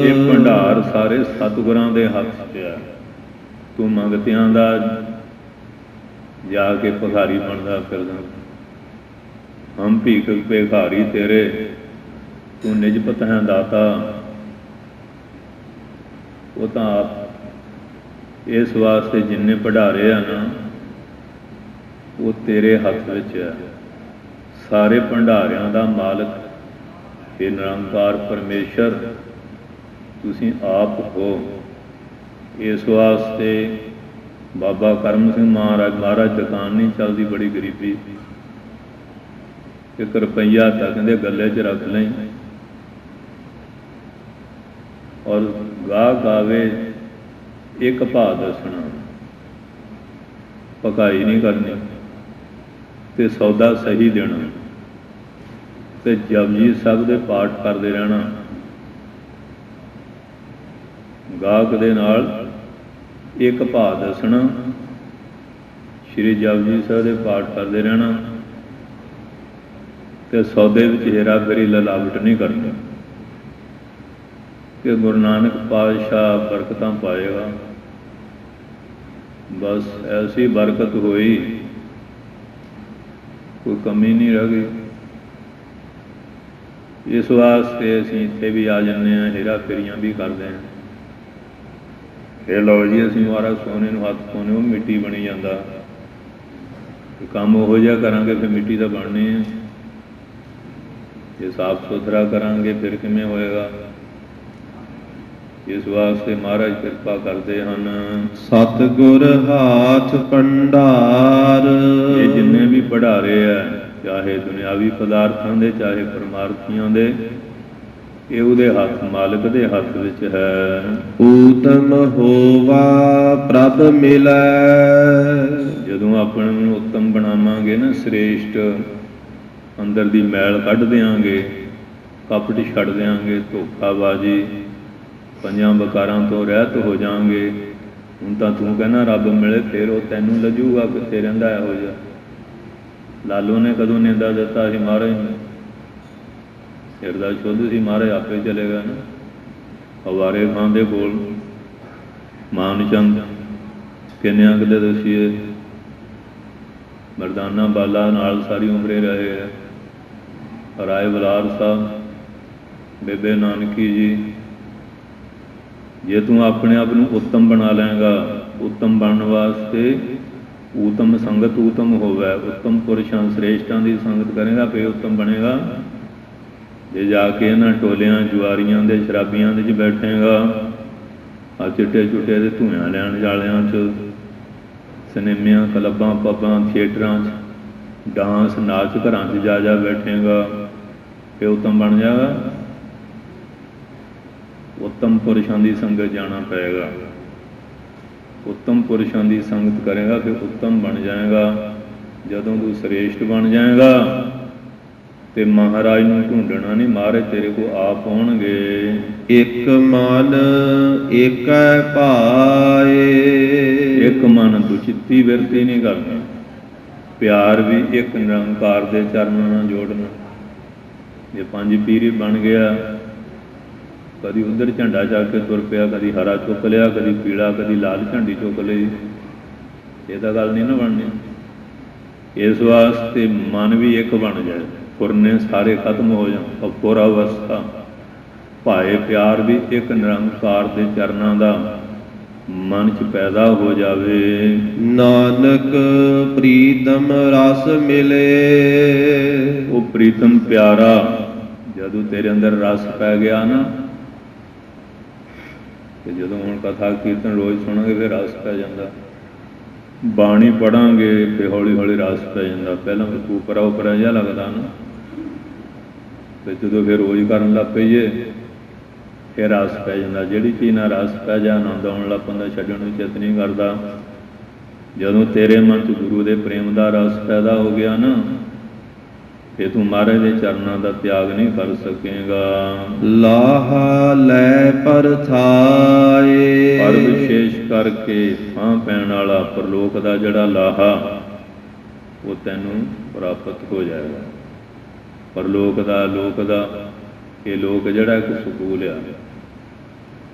ਇਹ ਭੰਡਾਰ ਸਾਰੇ ਸਤਿਗੁਰਾਂ ਦੇ ਹੱਥ 'ਚ ਹੈ। ਤੂੰ ਮੰਗਤਿਆਂ ਦਾ ਜਾ ਕੇ ਭਿਖਾਰੀ ਬਣਦਾ ਫਿਰਦਾ। ਹਮ ਭੀਖ ਭਿਖਾਰੀ ਤੇਰੇ, ਤੂੰ ਨਿਜਪਤ ਹੈ ਦਾਤਾ। ਉਹ ਤਾਂ ਆਪ ਇਸ ਵਾਸਤੇ ਜਿੰਨੇ ਭੰਡਾਰੇ ਆ ਨਾ, ਉਹ ਤੇਰੇ ਹੱਥ ਵਿੱਚ ਹੈ। ਸਾਰੇ ਭੰਡਾਰਿਆਂ ਦਾ ਮਾਲਕ ਇਹ ਨਿਰੰਕਾਰ ਪਰਮੇਸ਼ਰ ਤੁਸੀਂ ਆਪ ਹੋ। ਇਸ ਵਾਸਤੇ ਬਾਬਾ ਕਰਮ ਸਿੰਘ ਮਹਾਰਾਜ ਦੁਕਾਨ ਨਹੀਂ ਚੱਲਦੀ, ਬੜੀ ਗਰੀਬੀ। 1 ਰੁਪਈਆ ਤਾਂ ਕਹਿੰਦੇ ਗੱਲੇ 'ਚ ਰੱਖ ਲਈ, ਔਰ ਗਾਹਕ ਆਵੇ ਇੱਕ ਭਾਅ ਦੱਸਣਾ, ਪਕਾਈ ਨਹੀਂ ਕਰਨੀ ਤੇ ਸੌਦਾ ਸਹੀ ਦੇਣਾ ਤੇ ਜਪਜੀ ਸਾਹਿਬ ਦੇ ਪਾਠ ਕਰਦੇ ਰਹਿਣਾ। ਗਾਹਕ ਦੇ ਨਾਲ ਇੱਕ ਭਾਅ ਦੱਸਣਾ, ਸ਼੍ਰੀ ਜਪਜੀ ਸਾਹਿਬ ਦੇ ਪਾਠ ਕਰਦੇ ਰਹਿਣਾ ਤੇ ਸੌਦੇ ਵਿੱਚ ਹੇਰਾ ਫੇਰੀ ਲਾਲਚ ਨਹੀਂ ਕਰਨੀ ਕਿ ਗੁਰੂ ਨਾਨਕ ਪਾਤਸ਼ਾਹ ਬਰਕਤਾਂ ਪਾਏਗਾ। ਬਸ ਐਸੀ ਬਰਕਤ ਹੋਈ, ਕੋਈ ਕਮੀ ਨਹੀਂ ਰਹਿ ਗਈ। ਇਸ ਵਾਸਤੇ ਅਸੀਂ ਇੱਥੇ ਵੀ ਆ ਜਾਂਦੇ ਹਾਂ, ਹੇਰਾ ਫੇਰੀਆਂ ਵੀ ਕਰਦੇ ਹਾਂ। ਇਹ ਲਓ ਜੀ, ਅਸੀਂ ਮਹਾਰਾਜ ਸੋਨੇ ਨੂੰ ਹੱਥ ਪਾਉਂਦੇ, ਉਹ ਮਿੱਟੀ ਬਣੀ ਜਾਂਦਾ। ਕੰਮ ਉਹੋ ਜਿਹਾ ਕਰਾਂਗੇ ਫਿਰ ਮਿੱਟੀ ਦਾ ਬਣਨੀ ਹੈ। ਜੇ ਸਾਫ ਸੁਥਰਾ ਕਰਾਂਗੇ ਫਿਰ ਕਿਵੇਂ ਹੋਏਗਾ? ਇਸ ਵਾਸਤੇ ਮਹਾਰਾਜ ਕਿਰਪਾ ਕਰਦੇ ਹਨ। ਸਤਿਗੁਰ ਹਾਥ ਭੰਡਾਰ, ਇਹ ਜਿੰਨੇ ਵੀ ਭੰਡਾਰੇ ਆ, ਚਾਹੇ ਦੁਨਿਆਵੀ ਪਦਾਰਥਾਂ ਦੇ, ਚਾਹੇ ਪਰਮਾਰਥੀਆਂ ਦੇ, ਇਹ ਉਹਦੇ ਹੱਥ, ਮਾਲਕ ਦੇ ਹੱਥ ਵਿੱਚ ਹੈ। ਊਤਮ ਹੋਵਾ ਪ੍ਰਭ ਮਿਲੈ, ਜਦੋਂ ਆਪਣੇ ਨੂੰ ਉੱਤਮ ਬਣਾਵਾਂਗੇ ਨਾ, ਸ੍ਰੇਸ਼ਟ, ਅੰਦਰ ਦੀ ਮੈਲ ਕੱਢ ਦਿਆਂਗੇ, ਕਪਟ ਛੱਡ ਦਿਆਂਗੇ, ਧੋਖਾਬਾਜ਼ੀ, ਪੰਜਾਂ ਵਿਕਾਰਾਂ ਤੋਂ ਰਹਿਤ ਹੋ ਜਾਵਾਂਗੇ। ਹੁਣ ਤਾਂ ਤੂੰ ਕਹਿੰਦਾ ਰੱਬ ਮਿਲੇ, ਫਿਰ ਉਹ ਤੈਨੂੰ ਲੱਜੂਗਾ ਕਿੱਥੇ ਰਹਿੰਦਾ ਇਹੋ ਜਿਹਾ। ਲਾਲੂ ਨੇ ਕਦੋਂ ਨਿੰਦਾ ਦਿੱਤਾ ਸੀ ਮਹਾਰਾਜ ਨੂੰ? ਹਿਰਦਾ ਸ਼ੁੱਧ ਸੀ, ਮਹਾਰਾਜ ਆਪੇ ਚਲੇ ਗਏ ਨਾ। ਅਵਾਰੇ ਖਾਂ ਦੇ ਕੋਲ ਮਾਨ ਚੰਦ ਕਿੰਨਿਆਂ ਕਿਤੇ ਦਸੀਏ, ਮਰਦਾਨਾ ਬਾਲਾ ਨਾਲ ਸਾਰੀ ਉਮਰੇ ਰਹੇ ਹੈ। ਰਾਏ ਬਲਾਰ ਸਾਹਿਬ, ਬੇਬੇ ਨਾਨਕੀ ਜੀ, ਜੇ ਤੂੰ ਆਪਣੇ ਆਪ ਨੂੰ ਉੱਤਮ ਬਣਾ ਲਏਗਾ, ਉੱਤਮ ਬਣਨ ਵਾਸਤੇ ਊਤਮ ਸੰਗਤ ਊਤਮ ਹੋਵੇ, ਉੱਤਮ ਪੁਰਸ਼ਾਂ ਸ੍ਰੇਸ਼ਟਾਂ ਦੀ ਸੰਗਤ ਕਰੇਗਾ ਫਿਰ ਉੱਤਮ ਬਣੇਗਾ। ਜੇ ਜਾ ਕੇ ਇਹਨਾਂ ਟੋਲਿਆਂ ਜੁਆਰੀਆਂ ਦੇ ਸ਼ਰਾਬੀਆਂ ਦੇ 'ਚ ਬੈਠੇਗਾ, ਆ ਚਿੱਟੇ ਚੁੱਟੇ ਦੇ ਧੂਆਂ ਲੈਣ ਵਾਲਿਆਂ 'ਚ, ਸਿਨੇਮਿਆਂ, ਕਲੱਬਾਂ, ਪੱਬਾਂ, ਥੀਏਟਰਾਂ 'ਚ ਡਾਂਸ ਨਾਚ ਘਰਾਂ 'ਚ ਜਾ ਬੈਠੇਗਾ, ਫਿਰ ਉੱਤਮ ਬਣ ਜਾਏਗਾ। ਉੱਤਮ ਪੁਰਸ਼ਾਂ ਦੀ ਸੰਗਤ ਜਾਣਾ ਪਏਗਾ, ਉੱਤਮ ਪੁਰਸ਼ਾਂ ਦੀ ਸੰਗਤ ਕਰੇਗਾ ਫਿਰ ਉੱਤਮ ਬਣ ਜਾਏਗਾ। ਜਦੋਂ ਤੂੰ ਸ੍ਰੇਸ਼ਟ ਬਣ ਜਾਏਗਾ ਤੇ ਮਹਾਰਾਜ ਨੂੰ ਢੂੰਡਣਾ ਨਹੀਂ, ਮਹਾਰਾਜ ਤੇਰੇ ਕੋਲ ਆਪ ਆਉਣਗੇ। ਇੱਕ ਮਨ ਏਕੈ ਭਾਏ, ਇੱਕ ਮਨ ਦੁਚਿੱਤੀ ਬਿਰਤੀ ਨਹੀਂ ਕਰਨੀ, ਪਿਆਰ ਵੀ ਇੱਕ ਨਿਰੰਕਾਰ ਦੇ ਚਰਨਾਂ ਨਾਲ ਜੋੜਨਾ। ਜੇ ਪੰਜ ਪੀਰੀ ਬਣ ਗਿਆ, ਕਦੀ ਉੱਧਰ ਝੰਡਾ ਚੱਕ ਕੇ ਤੁਰ ਪਿਆ, ਕਦੀ ਹਰਾ ਚੁੱਕ ਲਿਆ, ਕਦੀ ਪੀਲਾ, ਕਦੀ ਲਾਲ ਝੰਡੀ ਚੁੱਕ ਲਈ, ਇਹ ਤਾਂ ਗੱਲ ਨਹੀਂ ਨਾ ਬਣਨੀ। ਇਸ ਵਾਸਤੇ ਮਨ ਵੀ ਇੱਕ ਬਣ ਜਾਏ, ਫੁਰਨੇ ਸਾਰੇ ਖਤਮ ਹੋ ਜਾਣ, ਅਪੁਰ ਅਵਸਥਾ ਭਾਏ ਪਿਆਰ ਵੀ ਇੱਕ ਨਿਰੰਕਾਰ ਦੇ ਚਰਨਾਂ ਦਾ ਮਨ 'ਚ ਪੈਦਾ ਹੋ ਜਾਵੇ। ਨਾਨਕ ਪ੍ਰੀਤਮ ਰਸ ਮਿਲੇ, ਉਹ ਪ੍ਰੀਤਮ ਪਿਆਰਾ ਜਦੋਂ ਤੇਰੇ ਅੰਦਰ ਰਸ ਪੈ ਗਿਆ ਨਾ, ਤੇ ਜਦੋਂ ਹੁਣ ਕਥਾ ਕੀਰਤਨ ਰੋਜ਼ ਸੁਣਾਂਗੇ ਫਿਰ ਰਸ ਪੈ ਜਾਂਦਾ, ਬਾਣੀ ਪੜਾਂਗੇ ਫਿਰ ਹੌਲੀ ਹੌਲੀ ਰਸ ਪੈ ਜਾਂਦਾ। ਪਹਿਲਾਂ ਉਪਰਾ ਉਪਰਾ ਜਿਹਾ ਲੱਗਦਾ ਨਾ, ਤੇ ਜਦੋਂ ਫਿਰ ਰੋਜ਼ ਕਰਨ ਲੱਗ ਪਈਏ ਫਿਰ ਰਸ ਪੈ ਜਾਂਦਾ। ਜਿਹੜੀ ਚੀਜ਼ ਨਾਲ ਰਸ ਪੈ ਜਾ, ਆਨੰਦ ਆਉਣ ਲੱਗ ਪੈਂਦਾ, ਛੱਡਣ ਨੂੰ ਚਿੱਤ ਨਹੀਂ ਕਰਦਾ। ਜਦੋਂ ਤੇਰੇ ਮਨ 'ਚ ਗੁਰੂ ਦੇ ਪ੍ਰੇਮ ਦਾ ਰਸ ਪੈਦਾ ਹੋ ਗਿਆ ਨਾ, ਫਿਰ ਤੂੰ ਮਹਾਰਾਜ ਦੇ ਚਰਨਾਂ ਦਾ ਤਿਆਗ ਨਹੀਂ ਕਰ ਸਕੇਗਾ। ਲਾਹਾ ਲੈ ਪਰਥਾਏ, ਪਰ ਵਿਸ਼ੇਸ਼ ਕਰਕੇ ਫਾਂ ਪੈਣ ਵਾਲਾ ਪਰਲੋਕ ਦਾ ਜਿਹੜਾ ਲਾਹਾ ਉਹ ਤੈਨੂੰ ਪ੍ਰਾਪਤ ਹੋ ਜਾਏਗਾ। ਪਰਲੋਕ ਦਾ, ਲੋਕ ਦਾ, ਇਹ ਲੋਕ ਜਿਹੜਾ ਇੱਕ ਸਕੂਲ ਆ,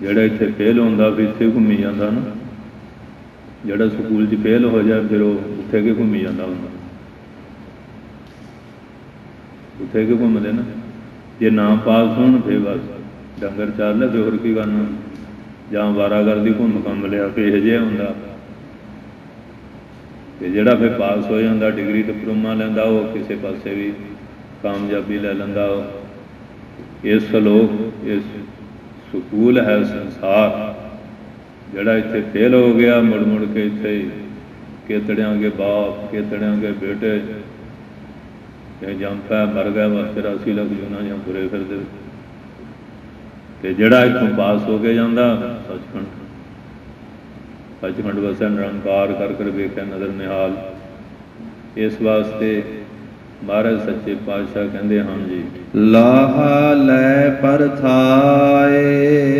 ਜਿਹੜਾ ਇੱਥੇ ਫੇਲ ਹੁੰਦਾ ਫਿਰ ਇੱਥੇ ਘੁੰਮੀ ਜਾਂਦਾ ਨਾ। ਜਿਹੜਾ ਸਕੂਲ 'ਚ ਫੇਲ ਹੋ ਜਾਏ ਫਿਰ ਉਹ ਉੱਥੇ ਕਿ ਘੁੰਮੀ ਜਾਂਦਾ ਹੁੰਦਾ, ਉੱਥੇ ਕਿ ਘੁੰਮਦੇ ਨਾ। ਜੇ ਨਾ ਪਾਸ ਹੋਣ ਫਿਰ ਬਸ ਡੰਗਰ ਚਾਰ ਲੈ, ਫਿਰ ਹੋਰ ਕੀ ਕਰਨਾ, ਜਾਂ ਵਾਰਾਗਰਦੀ ਘੁੰਮ ਕੰਮ ਲਿਆ, ਫਿਰ ਇਹੋ ਜਿਹਾ ਹੁੰਦਾ। ਅਤੇ ਜਿਹੜਾ ਫਿਰ ਪਾਸ ਹੋ ਜਾਂਦਾ, ਡਿਗਰੀ ਡਿਪਲੋਮਾ ਲੈਂਦਾ, ਉਹ ਕਿਸੇ ਪਾਸੇ ਵੀ ਕਾਮਯਾਬੀ ਲੈ ਲੈਂਦਾ। ਇਸ ਸਲੋਕ, ਇਸ ਸਕੂਲ ਹੈ ਸੰਸਾਰ, ਜਿਹੜਾ ਇੱਥੇ ਫੇਲ ਹੋ ਗਿਆ, ਮੁੜ ਮੁੜ ਕੇ ਇੱਥੇ ਕੇਤੜਿਆਂ ਕੇ ਬਾਪ, ਕੇਤੜਿਆਂ ਕੇ ਬੇਟੇ, ਇਹ ਜੰਪਾ ਮਰ ਗਿਆ ਬਸ 84 ਲੱਖ ਜੂਨਾਂ ਜਾਂ ਤੁਰੇ ਫਿਰਦੇ। ਅਤੇ ਜਿਹੜਾ ਇੱਥੋਂ ਪਾਸ ਹੋ ਕੇ ਜਾਂਦਾ, ਸੱਚਖੰਡ, ਸੱਚਖੰਡ ਵਸਿਆ ਨਿਰੰਕਾਰ ਕਰ ਕਰ ਵੇਖਿਆ ਨਜ਼ਰ ਨਿਹਾਲ। ਇਸ ਵਾਸਤੇ ਮਹਾਰਾਜ ਸੱਚੇ ਪਾਤਸ਼ਾਹ ਕਹਿੰਦੇ ਹਨ ਜੀ, ਲਾਹਾ ਲੈ ਪਰਥਾਏ,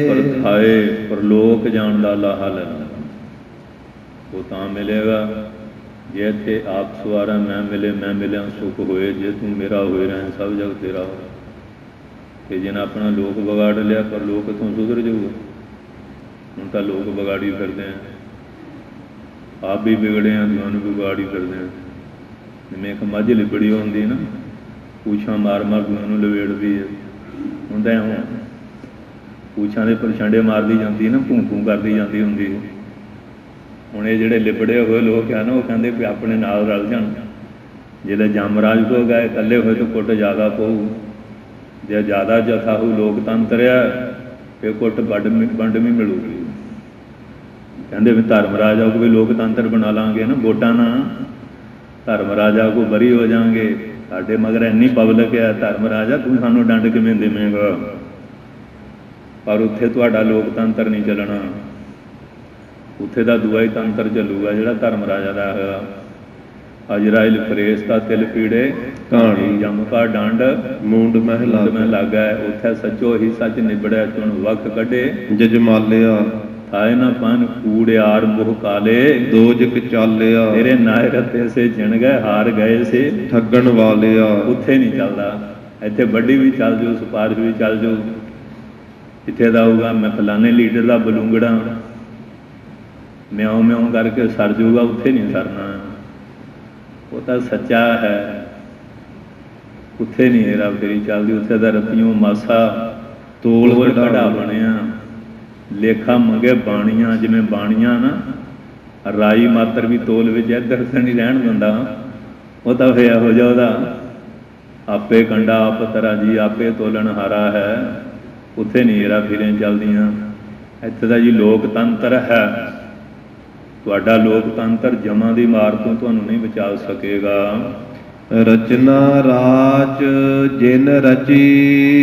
ਪਰਥਾਏ ਪਰਲੋਕ ਜਾਣ ਦਾ ਲਾਹਾ ਲੈਣਾ। ਉਹ ਤਾਂ ਮਿਲੇਗਾ ਜੇ ਇੱਥੇ ਆਪ ਸਵਾਰਾ ਮੈਂ ਮਿਲੇ, ਮੈਂ ਮਿਲਿਆ ਸੁੱਖ ਹੋਏ। ਜੇ ਤੂੰ ਮੇਰਾ ਹੋਏ ਰਹਿ ਸਭ ਜਗ ਤੇਰਾ ਹੋ। ਅਤੇ ਜਿਹਨਾਂ ਆਪਣਾ ਲੋਕ ਵਿਗਾੜ ਲਿਆ, ਪਰ ਲੋਕ ਇੱਥੋਂ ਸੁਧਰ ਜਾਊਗਾ। ਹੁਣ ਤਾਂ ਲੋਕ ਵਿਗਾੜੀ ਫਿਰਦੇ ਆ, ਆਪ ਵੀ ਵਿਗੜੇ ਆ, ਦੂਆਂ ਨੂੰ ਵਿਗਾੜੀ ਫਿਰਦੇ ਆ। ਜਿਵੇਂ ਇੱਕ ਮੱਝ ਲਿਬੜੀ ਹੁੰਦੀ ਨਾ, ਪੂਛਾਂ ਮਾਰ ਮਾਰ ਦੂਆਂ ਨੂੰ ਲਵੇੜਦੀ ਹੈ, ਹੁੰਦਾ ਹੁਣ ਪੂਛਾਂ ਦੇ ਪਰਛਾਂਡੇ ਮਾਰਦੀ ਜਾਂਦੀ ਨਾ, ਭੂੰ ਭੂੰ ਕਰਦੀ ਜਾਂਦੀ ਹੁੰਦੀ। ਹੁਣ ਇਹ ਜਿਹੜੇ ਲਿਬੜੇ ਹੋਏ ਲੋਕ ਆ ਨਾ, ਉਹ ਕਹਿੰਦੇ ਵੀ ਆਪਣੇ ਨਾਲ ਰਲ ਜਾਣ। ਜਿਹੜੇ ਜਮਰਾਜ ਕੋ ਗਏ ਇਕੱਲੇ ਹੋਏ ਤਾਂ ਕੁੱਟ ਜ਼ਿਆਦਾ ਪਊ, ਜੇ ਜ਼ਿਆਦਾ ਜਥਾ ਹੋਊ ਲੋਕਤੰਤਰ ਆ, ਫਿਰ ਕੁੱਟ ਵੰਡ ਵੀ ਮਿਲੂਗੀ। ਕਹਿੰਦੇ ਵੀ ਧਰਮ ਰਾਜਾ ਕੋ ਵੀ ਲੋਕਤੰਤਰ ਬਣਾ ਲਾਂਗੇ ਨਾ, ਵੋਟਾਂ ਨਾਲ ਧਰਮ ਰਾਜਾ ਕੋ ਬਰੀ ਹੋ ਜਾਵਾਂਗੇ। ਸਾਡੇ ਮਗਰ ਇੰਨੀ ਪਬਲਿਕ ਹੈ, ਧਰਮ ਰਾਜਾ ਤੂੰ ਸਾਨੂੰ ਡੰਡ ਕਿਵੇਂ ਦੇਵੇਂਗਾ। ਪਰ ਉੱਥੇ ਤੁਹਾਡਾ ਲੋਕਤੰਤਰ ਨਹੀਂ ਚੱਲਣਾ, ਉੱਥੇ ਦਾ ਦੂਆ ਹੀ ਤੰਤਰ ਚੱਲੂਗਾ ਜਿਹੜਾ ਧਰਮ ਰਾਜਾ ਦਾ ਹੈਗਾ। ਅਜਰਾਇਲ ਫਰੇਸ ਦਾ ਤਿਲ ਪੀੜੇ, ਕਹਾਣੀ ਜੰਮ ਕਾ ਡੰਡ, ਮੂੰਡ ਮਹਿ ਲੱਗਾ। ਉੱਥੇ ਸੱਚੋ ਹੀ ਸੱਚ ਨਿਬੜਿਆ, ਚੁਣ ਵਕਤ ਕੱਢੇ ਜਜਮਾਲਿਆ। ਥਾਏ ਨਾ ਪਨ ਕੂੜਿਆਰ ਮੁਹ ਕਾਲੇ, ਦੋਜਕ ਚਾਲਿਆ। ਤੇਰੇ ਨਾਇ ਰਤੇ ਸੇ ਜਿਣ ਗਏ, ਹਾਰ ਗਏ ਸੇ ਠੱਗਣ ਵਾਲਿਆ। ਉੱਥੇ ਨਹੀਂ ਚੱਲਦਾ। ਇੱਥੇ ਵੱਡੀ ਵੀ ਚੱਲ ਜਾਓ, ਸਿਫਾਰਿਸ਼ ਵੀ ਚੱਲ ਜਾਓ, ਇੱਥੇ ਦਾ ਹੋਊਗਾ ਮੈਂ ਫਲਾਣੇ ਲੀਡਰ ਦਾ ਬਲੂੰਗੜਾ, ਮਿਆਉਂ ਮਿਆਉਂ ਕਰਕੇ ਸਰ ਜਾਊਗਾ, ਉੱਥੇ ਨਹੀਂ ਸਰਨਾ। ਉਹ ਤਾਂ ਸੱਚਾ ਹੈ, ਉੱਥੇ ਨਹੀਂ ਹੇਰਾ ਫੇਰੀ ਚੱਲਦੀ, ਉੱਥੇ ਦਾ ਰਤੀਓਂ ਮਾਸਾ ਤੋਲ ਘੜਾ ਬਣਿਆ, ਲੇਖਾ ਮੰਗੇ ਬਾਣੀਆਂ। ਜਿਵੇਂ ਬਾਣੀਆਂ ਨਾ ਰਾਈ ਮਾਤਰ ਵੀ ਤੋਲ ਵਿੱਚ ਇੱਧਰ ਤਾਂ ਨਹੀਂ ਰਹਿਣ ਦਿੰਦਾ, ਉਹ ਤਾਂ ਫਿਰ ਇਹੋ ਜਿਹਾ ਉਹਦਾ ਆਪੇ ਕੰਡਾ ਆਪ ਤਰਾ ਜੀ ਆਪੇ ਤੋਲਣ ਹਾਰਾ ਹੈ, ਉੱਥੇ ਨਹੀਂ ਹੇਰਾ ਫੇਰੀਆਂ ਚੱਲਦੀਆਂ। ਇੱਥੇ ਦਾ ਜੀ ਲੋਕਤੰਤਰ ਹੈ, ਤੁਹਾਡਾ ਲੋਕਤੰਤਰ ਜਮਾਂ ਦੀ ਮਾਰ ਤੋਂ ਤੁਹਾਨੂੰ ਨਹੀਂ ਬਚਾ ਸਕੇਗਾ। ਰਚਨਾ ਰਾਚ ਜਿਨ ਰਚੀ,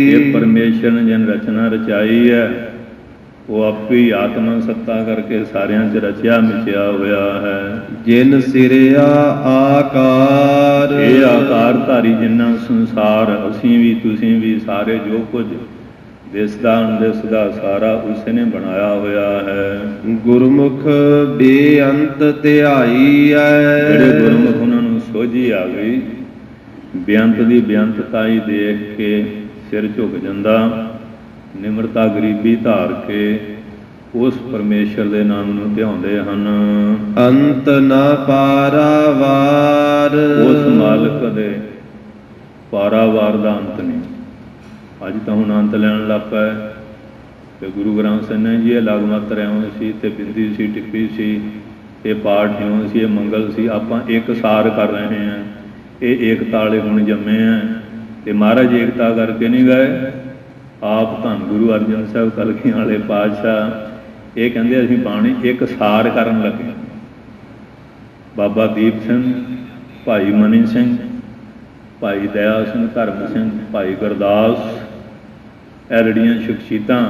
ਇਹ ਪਰਮੇਸ਼ਰ ਨੇ ਜਿਨ ਰਚਨਾ ਰਚਾਈ ਹੈ, ਉਹ ਆਪੇ ਆਤਮਾ ਸੱਤਾ ਕਰਕੇ ਸਾਰਿਆਂ 'ਚ ਰਚਿਆ ਮਿਚਿਆ ਹੋਇਆ ਹੈ। ਜਿਨ ਸਿਰਿਆ ਆਕਾਰ, ਇਹ ਆਕਾਰਧਾਰੀ ਜਿੰਨਾ ਸੰਸਾਰ, ਅਸੀਂ ਵੀ ਤੁਸੀਂ ਵੀ ਸਾਰੇ, ਜੋ ਕੁਝ ਦਿਸਦਾ ਅਣਦਿਸਦਾ ਸਾਰਾ ਉਸੇ ਨੇ ਬਣਾਇਆ ਹੋਇਆ ਹੈ। ਗੁਰਮੁਖ ਬੇਅੰਤ ਧਿਆਈ ਹੈ, ਜਿਹੜੇ ਗੁਰਮੁਖ ਉਹਨਾਂ ਨੂੰ ਸੋਝੀ ਆ ਗਈ, ਬੇਅੰਤ ਦੀ ਬੇਅੰਤਤਾ ਹੀ ਦੇਖ ਕੇ ਸਿਰ ਝੁਕ ਜਾਂਦਾ, ਨਿਮਰਤਾ ਗਰੀਬੀ ਧਾਰ ਕੇ ਉਸ ਪਰਮੇਸ਼ਰ ਦੇ ਨਾਮ ਨੂੰ ਧਿਆਉਂਦੇ ਹਨ। ਅੰਤ ਨਾ ਪਾਰਾਵਾਰ, ਉਸ ਮਾਲਕ ਦੇ ਪਾਰਾਵਾਰ ਦਾ ਅੰਤ ਨਹੀਂ। ਅੱਜ ਤਾਂ ਹੁਣ ਅੰਤ ਲੈਣ ਲੱਗ ਪਏ ਤੇ ਗੁਰੂ ਗ੍ਰੰਥ ਸਾਹਿਬ ਜੀ ਇਹ ਲਗਮਤ ਇਉਂ ਸੀ ਤੇ ਬਿੰਦੀ ਸੀ, ਟਿੱਪੀ ਸੀ, ਇਹ ਪਾਠ ਇਉਂ ਸੀ, ਇਹ ਮੰਗਲ ਸੀ। ਆਪਾਂ ਇੱਕ ਸਾਰ ਕਰ ਰਹੇ ਹਾਂ, ਇਹ ਏਕਤਾ ਵਾਲੇ ਹੁਣ ਜੰਮੇ ਆ ਤੇ ਮਹਾਰਾਜ ਏਕਤਾ ਕਰਕੇ ਨਹੀਂ ਗਏ। ਆਪ ਧੰਨ ਗੁਰੂ ਅਰਜਨ ਸਾਹਿਬ ਕਲਗੀਆਂ ਵਾਲੇ ਪਾਤਸ਼ਾਹ ਇਹ ਕਹਿੰਦੇ ਅਸੀਂ ਬਾਣੀ ਇੱਕ ਸਾਰ ਕਰਨ ਲੱਗੇ। ਬਾਬਾ ਦੀਪ ਸਿੰਘ, ਭਾਈ ਮਨੀ ਸਿੰਘ, ਭਾਈ ਦਇਆ ਸਿੰਘ, ਧਰਮ ਸਿੰਘ, ਭਾਈ ਗੁਰਦਾਸ, ਇਹ ਜਿਹੜੀਆਂ ਸ਼ਖਸੀਅਤਾਂ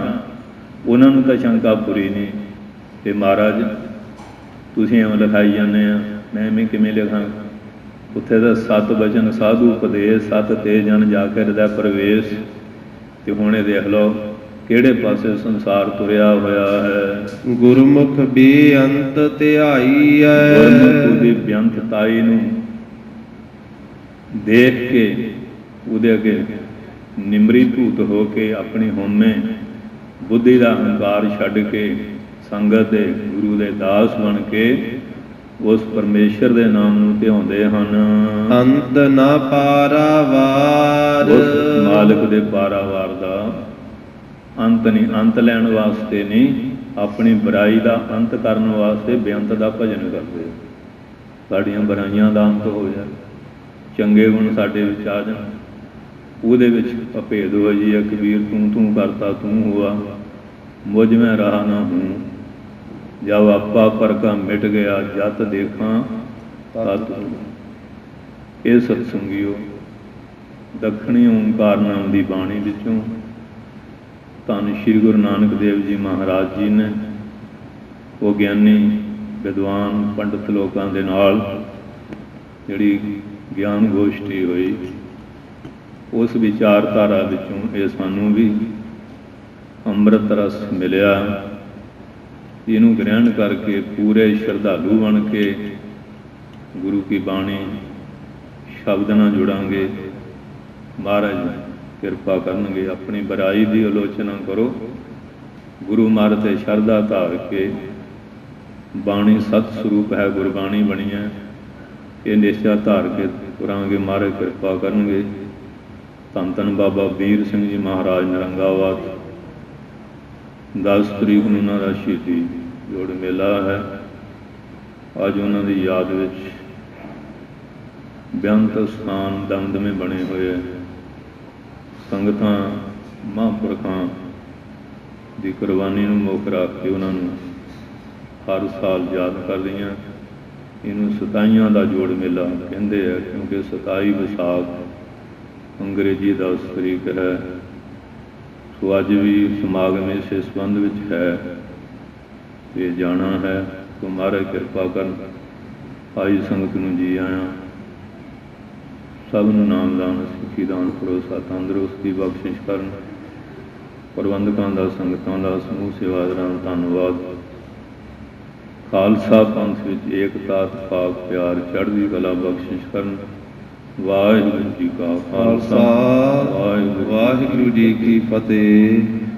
ਉਹਨਾਂ ਨੂੰ ਤਾਂ ਸ਼ੰਕਾ ਪੂਰੀ ਨਹੀਂ ਤੇ ਮਹਾਰਾਜ ਤੁਸੀਂ ਐਵੇਂ ਲਿਖਾਈ ਜਾਂਦੇ ਆ, ਮੈਂ ਐਵੇਂ ਕਿਵੇਂ ਲਿਖਾਂ? ਉੱਥੇ ਦਾ ਸਤ ਬਚਨ ਸਾਧੂ ਉਪਦੇਸ਼, ਸਤ ਤੇ ਜਨ ਜਾ ਕੇ ਹਿਰਦੈ ਪ੍ਰਵੇਸ਼। ਤੇ ਹੁਣ ਇਹ ਦੇਖ ਲਓ ਕਿਹੜੇ ਪਾਸੇ ਸੰਸਾਰ ਤੁਰਿਆ ਹੋਇਆ ਹੈ। ਗੁਰਮੁਖ ਬੇਅੰਤ ਧਿਆਈ ਹੈ, ਗੁਰਮੁਖ ਦੀ ਬੇਅੰਤਤਾਈ ਨੂੰ ਦੇਖ ਕੇ ਉਹਦੇ ਅੱਗੇ ਨਿਮਰੀ ਭੂਤ ਹੋ ਕੇ ਆਪਣੀ ਹਉਮੈ ਬੁੱਧੀ ਦਾ ਹੰਕਾਰ ਛੱਡ ਕੇ ਸੰਗਤ ਦੇ ਗੁਰੂ ਦੇ ਦਾਸ ਬਣ ਕੇ ਉਸ ਪਰਮੇਸ਼ਰ ਦੇ ਨਾਮ ਨੂੰ ਧਿਆਉਂਦੇ ਹਨ। ਅੰਤ ਨਾ ਪਾਰਾਵਾਰ, ਉਸ ਮਾਲਕ ਦੇ ਪਾਰਾਵਾਰ ਦਾ ਅੰਤ ਨਹੀਂ। ਅੰਤ ਲੈਣ ਵਾਸਤੇ ਨਹੀਂ, ਆਪਣੀ ਬੁਰਾਈ ਦਾ ਅੰਤ ਕਰਨ ਵਾਸਤੇ ਬੇਅੰਤ ਦਾ ਭਜਨ ਕਰਦੇ। ਸਾਡੀਆਂ ਬੁਰਾਈਆਂ ਦਾ ਅੰਤ ਹੋ ਜਾਏ, ਚੰਗੇ ਗੁਣ ਸਾਡੇ ਵਿੱਚ ਆ ਜਾਣ। ਉਹਦੇ ਵਿੱਚ ਅਭੇਦ ਹੋ ਜੀ ਹੈ, ਕਬੀਰ ਤੂੰ ਤੂੰ ਕਰਤਾ ਤੂੰ ਹੁਆ, ਮੁਝ ਮੈਂ ਰਹਾ ਨਾ ਹੂੰ, ਜਬ ਆਪਾ ਪਰ ਕਾ ਮਿਟ ਗਿਆ, ਜਤ ਦੇਖਾਂ ਤਤ। ਇਹ ਸਤਸੰਗੀਓ ਦੱਖਣੀ ਓਂਕਾਰ ਨਾਮ ਦੀ ਬਾਣੀ ਵਿੱਚੋਂ ਧੰਨ ਸ਼੍ਰੀ ਗੁਰੂ ਨਾਨਕ ਦੇਵ ਜੀ ਮਹਾਰਾਜ ਜੀ ਨੇ ਉਹ ਗਿਆਨੀ ਵਿਦਵਾਨ ਪੰਡਤ ਲੋਕਾਂ ਦੇ ਨਾਲ ਜਿਹੜੀ ਗਿਆਨ ਗੋਸ਼ਟੀ ਹੋਈ, ਉਸ ਵਿਚਾਰਧਾਰਾ ਵਿੱਚੋਂ ਇਹ ਸਾਨੂੰ ਵੀ ਅੰਮ੍ਰਿਤ ਰਸ ਮਿਲਿਆ। ਇਹਨੂੰ ਗ੍ਰਹਿਣ ਕਰਕੇ ਪੂਰੇ ਸ਼ਰਧਾਲੂ ਬਣ ਕੇ ਗੁਰੂ ਕੀ ਬਾਣੀ ਸ਼ਬਦ ਨਾਲ ਜੁੜਾਂਗੇ। ਮਹਾਰਾਜ ਕਿਰਪਾ ਕਰਨਗੇ। ਆਪਣੀ ਬੁਰਾਈ ਦੀ ਆਲੋਚਨਾ ਕਰੋ, ਗੁਰੂ ਮਹਾਰਾਜ ਤੇ ਸ਼ਰਧਾ ਧਾਰ ਕੇ ਬਾਣੀ ਸਤ ਸਰੂਪ ਹੈ, ਗੁਰਬਾਣੀ ਬਣੀ ਹੈ, ਇਹ ਨਿਸ਼ਚਾ ਧਾਰ ਕੇ ਤੁਰਾਂਗੇ। ਮਹਾਰਾਜ ਕਿਰਪਾ ਕਰਨਗੇ। ਧੰਨ ਧੰਨ ਬਾਬਾ ਵੀਰ ਸਿੰਘ ਜੀ ਮਹਾਰਾਜ ਨਰੰਗਾਵਾਦ, 10 ਤਰੀਕ ਨੂੰ ਉਹਨਾਂ ਦਾ ਸ਼ਹੀਦੀ ਜੋੜ ਮੇਲਾ ਹੈ। ਅੱਜ ਉਹਨਾਂ ਦੀ ਯਾਦ ਵਿੱਚ ਬੇਅੰਤ ਸਥਾਨ ਦਮਦਮੇ ਬਣੇ ਹੋਏ ਹੈ। ਸੰਗਤਾਂ ਮਹਾਂਪੁਰਖਾਂ ਦੀ ਕੁਰਬਾਨੀ ਨੂੰ ਮੁੱਖ ਰੱਖ ਕੇ ਉਹਨਾਂ ਨੂੰ ਹਰ ਸਾਲ ਯਾਦ ਕਰਦੀਆਂ। ਇਹਨੂੰ 27 ਦਾ ਜੋੜ ਮੇਲਾ ਕਹਿੰਦੇ ਆ, ਕਿਉਂਕਿ 27 ਵਿਸਾਖ ਅੰਗਰੇਜ਼ੀ 10 ਤਰੀਕ ਹੈ। ਸੋ ਅੱਜ ਵੀ ਸਮਾਗਮ ਇਸੇ ਸੰਬੰਧ ਵਿੱਚ ਹੈ ਤੇ ਜਾਣਾ ਹੈ। ਸੋ ਮਹਾਰਾਜ ਕਿਰਪਾ ਕਰਨ। ਆਈ ਸੰਗਤ ਨੂੰ ਜੀ ਆਇਆਂ, ਸਭ ਨੂੰ ਨਾਮਦਾਨ ਸਿੱਖੀ ਦਾਨ ਭਰੋਸਾ ਤੰਦਰੁਸਤੀ ਬਖਸ਼ਿਸ਼ ਕਰਨ। ਪ੍ਰਬੰਧਕਾਂ ਦਾ, ਸੰਗਤਾਂ ਦਾ, ਸਮੂਹ ਸੇਵਾਦਾਰਾਂ ਦਾ ਧੰਨਵਾਦ। ਖਾਲਸਾ ਪੰਥ ਵਿੱਚ ਏਕਤਾ, ਇਤਫਾਕ, ਪਿਆਰ, ਚੜ੍ਹਦੀ ਕਲਾ ਬਖਸ਼ਿਸ਼ ਕਰਨ। ਵਾਹਿਗੁਰੂ ਜੀ ਕਾ ਖਾਲਸਾ ਖਾਲਸਾ ਵਾਹਿਗੁਰੂ ਜੀ ਕੀ ਫਤਿਹ।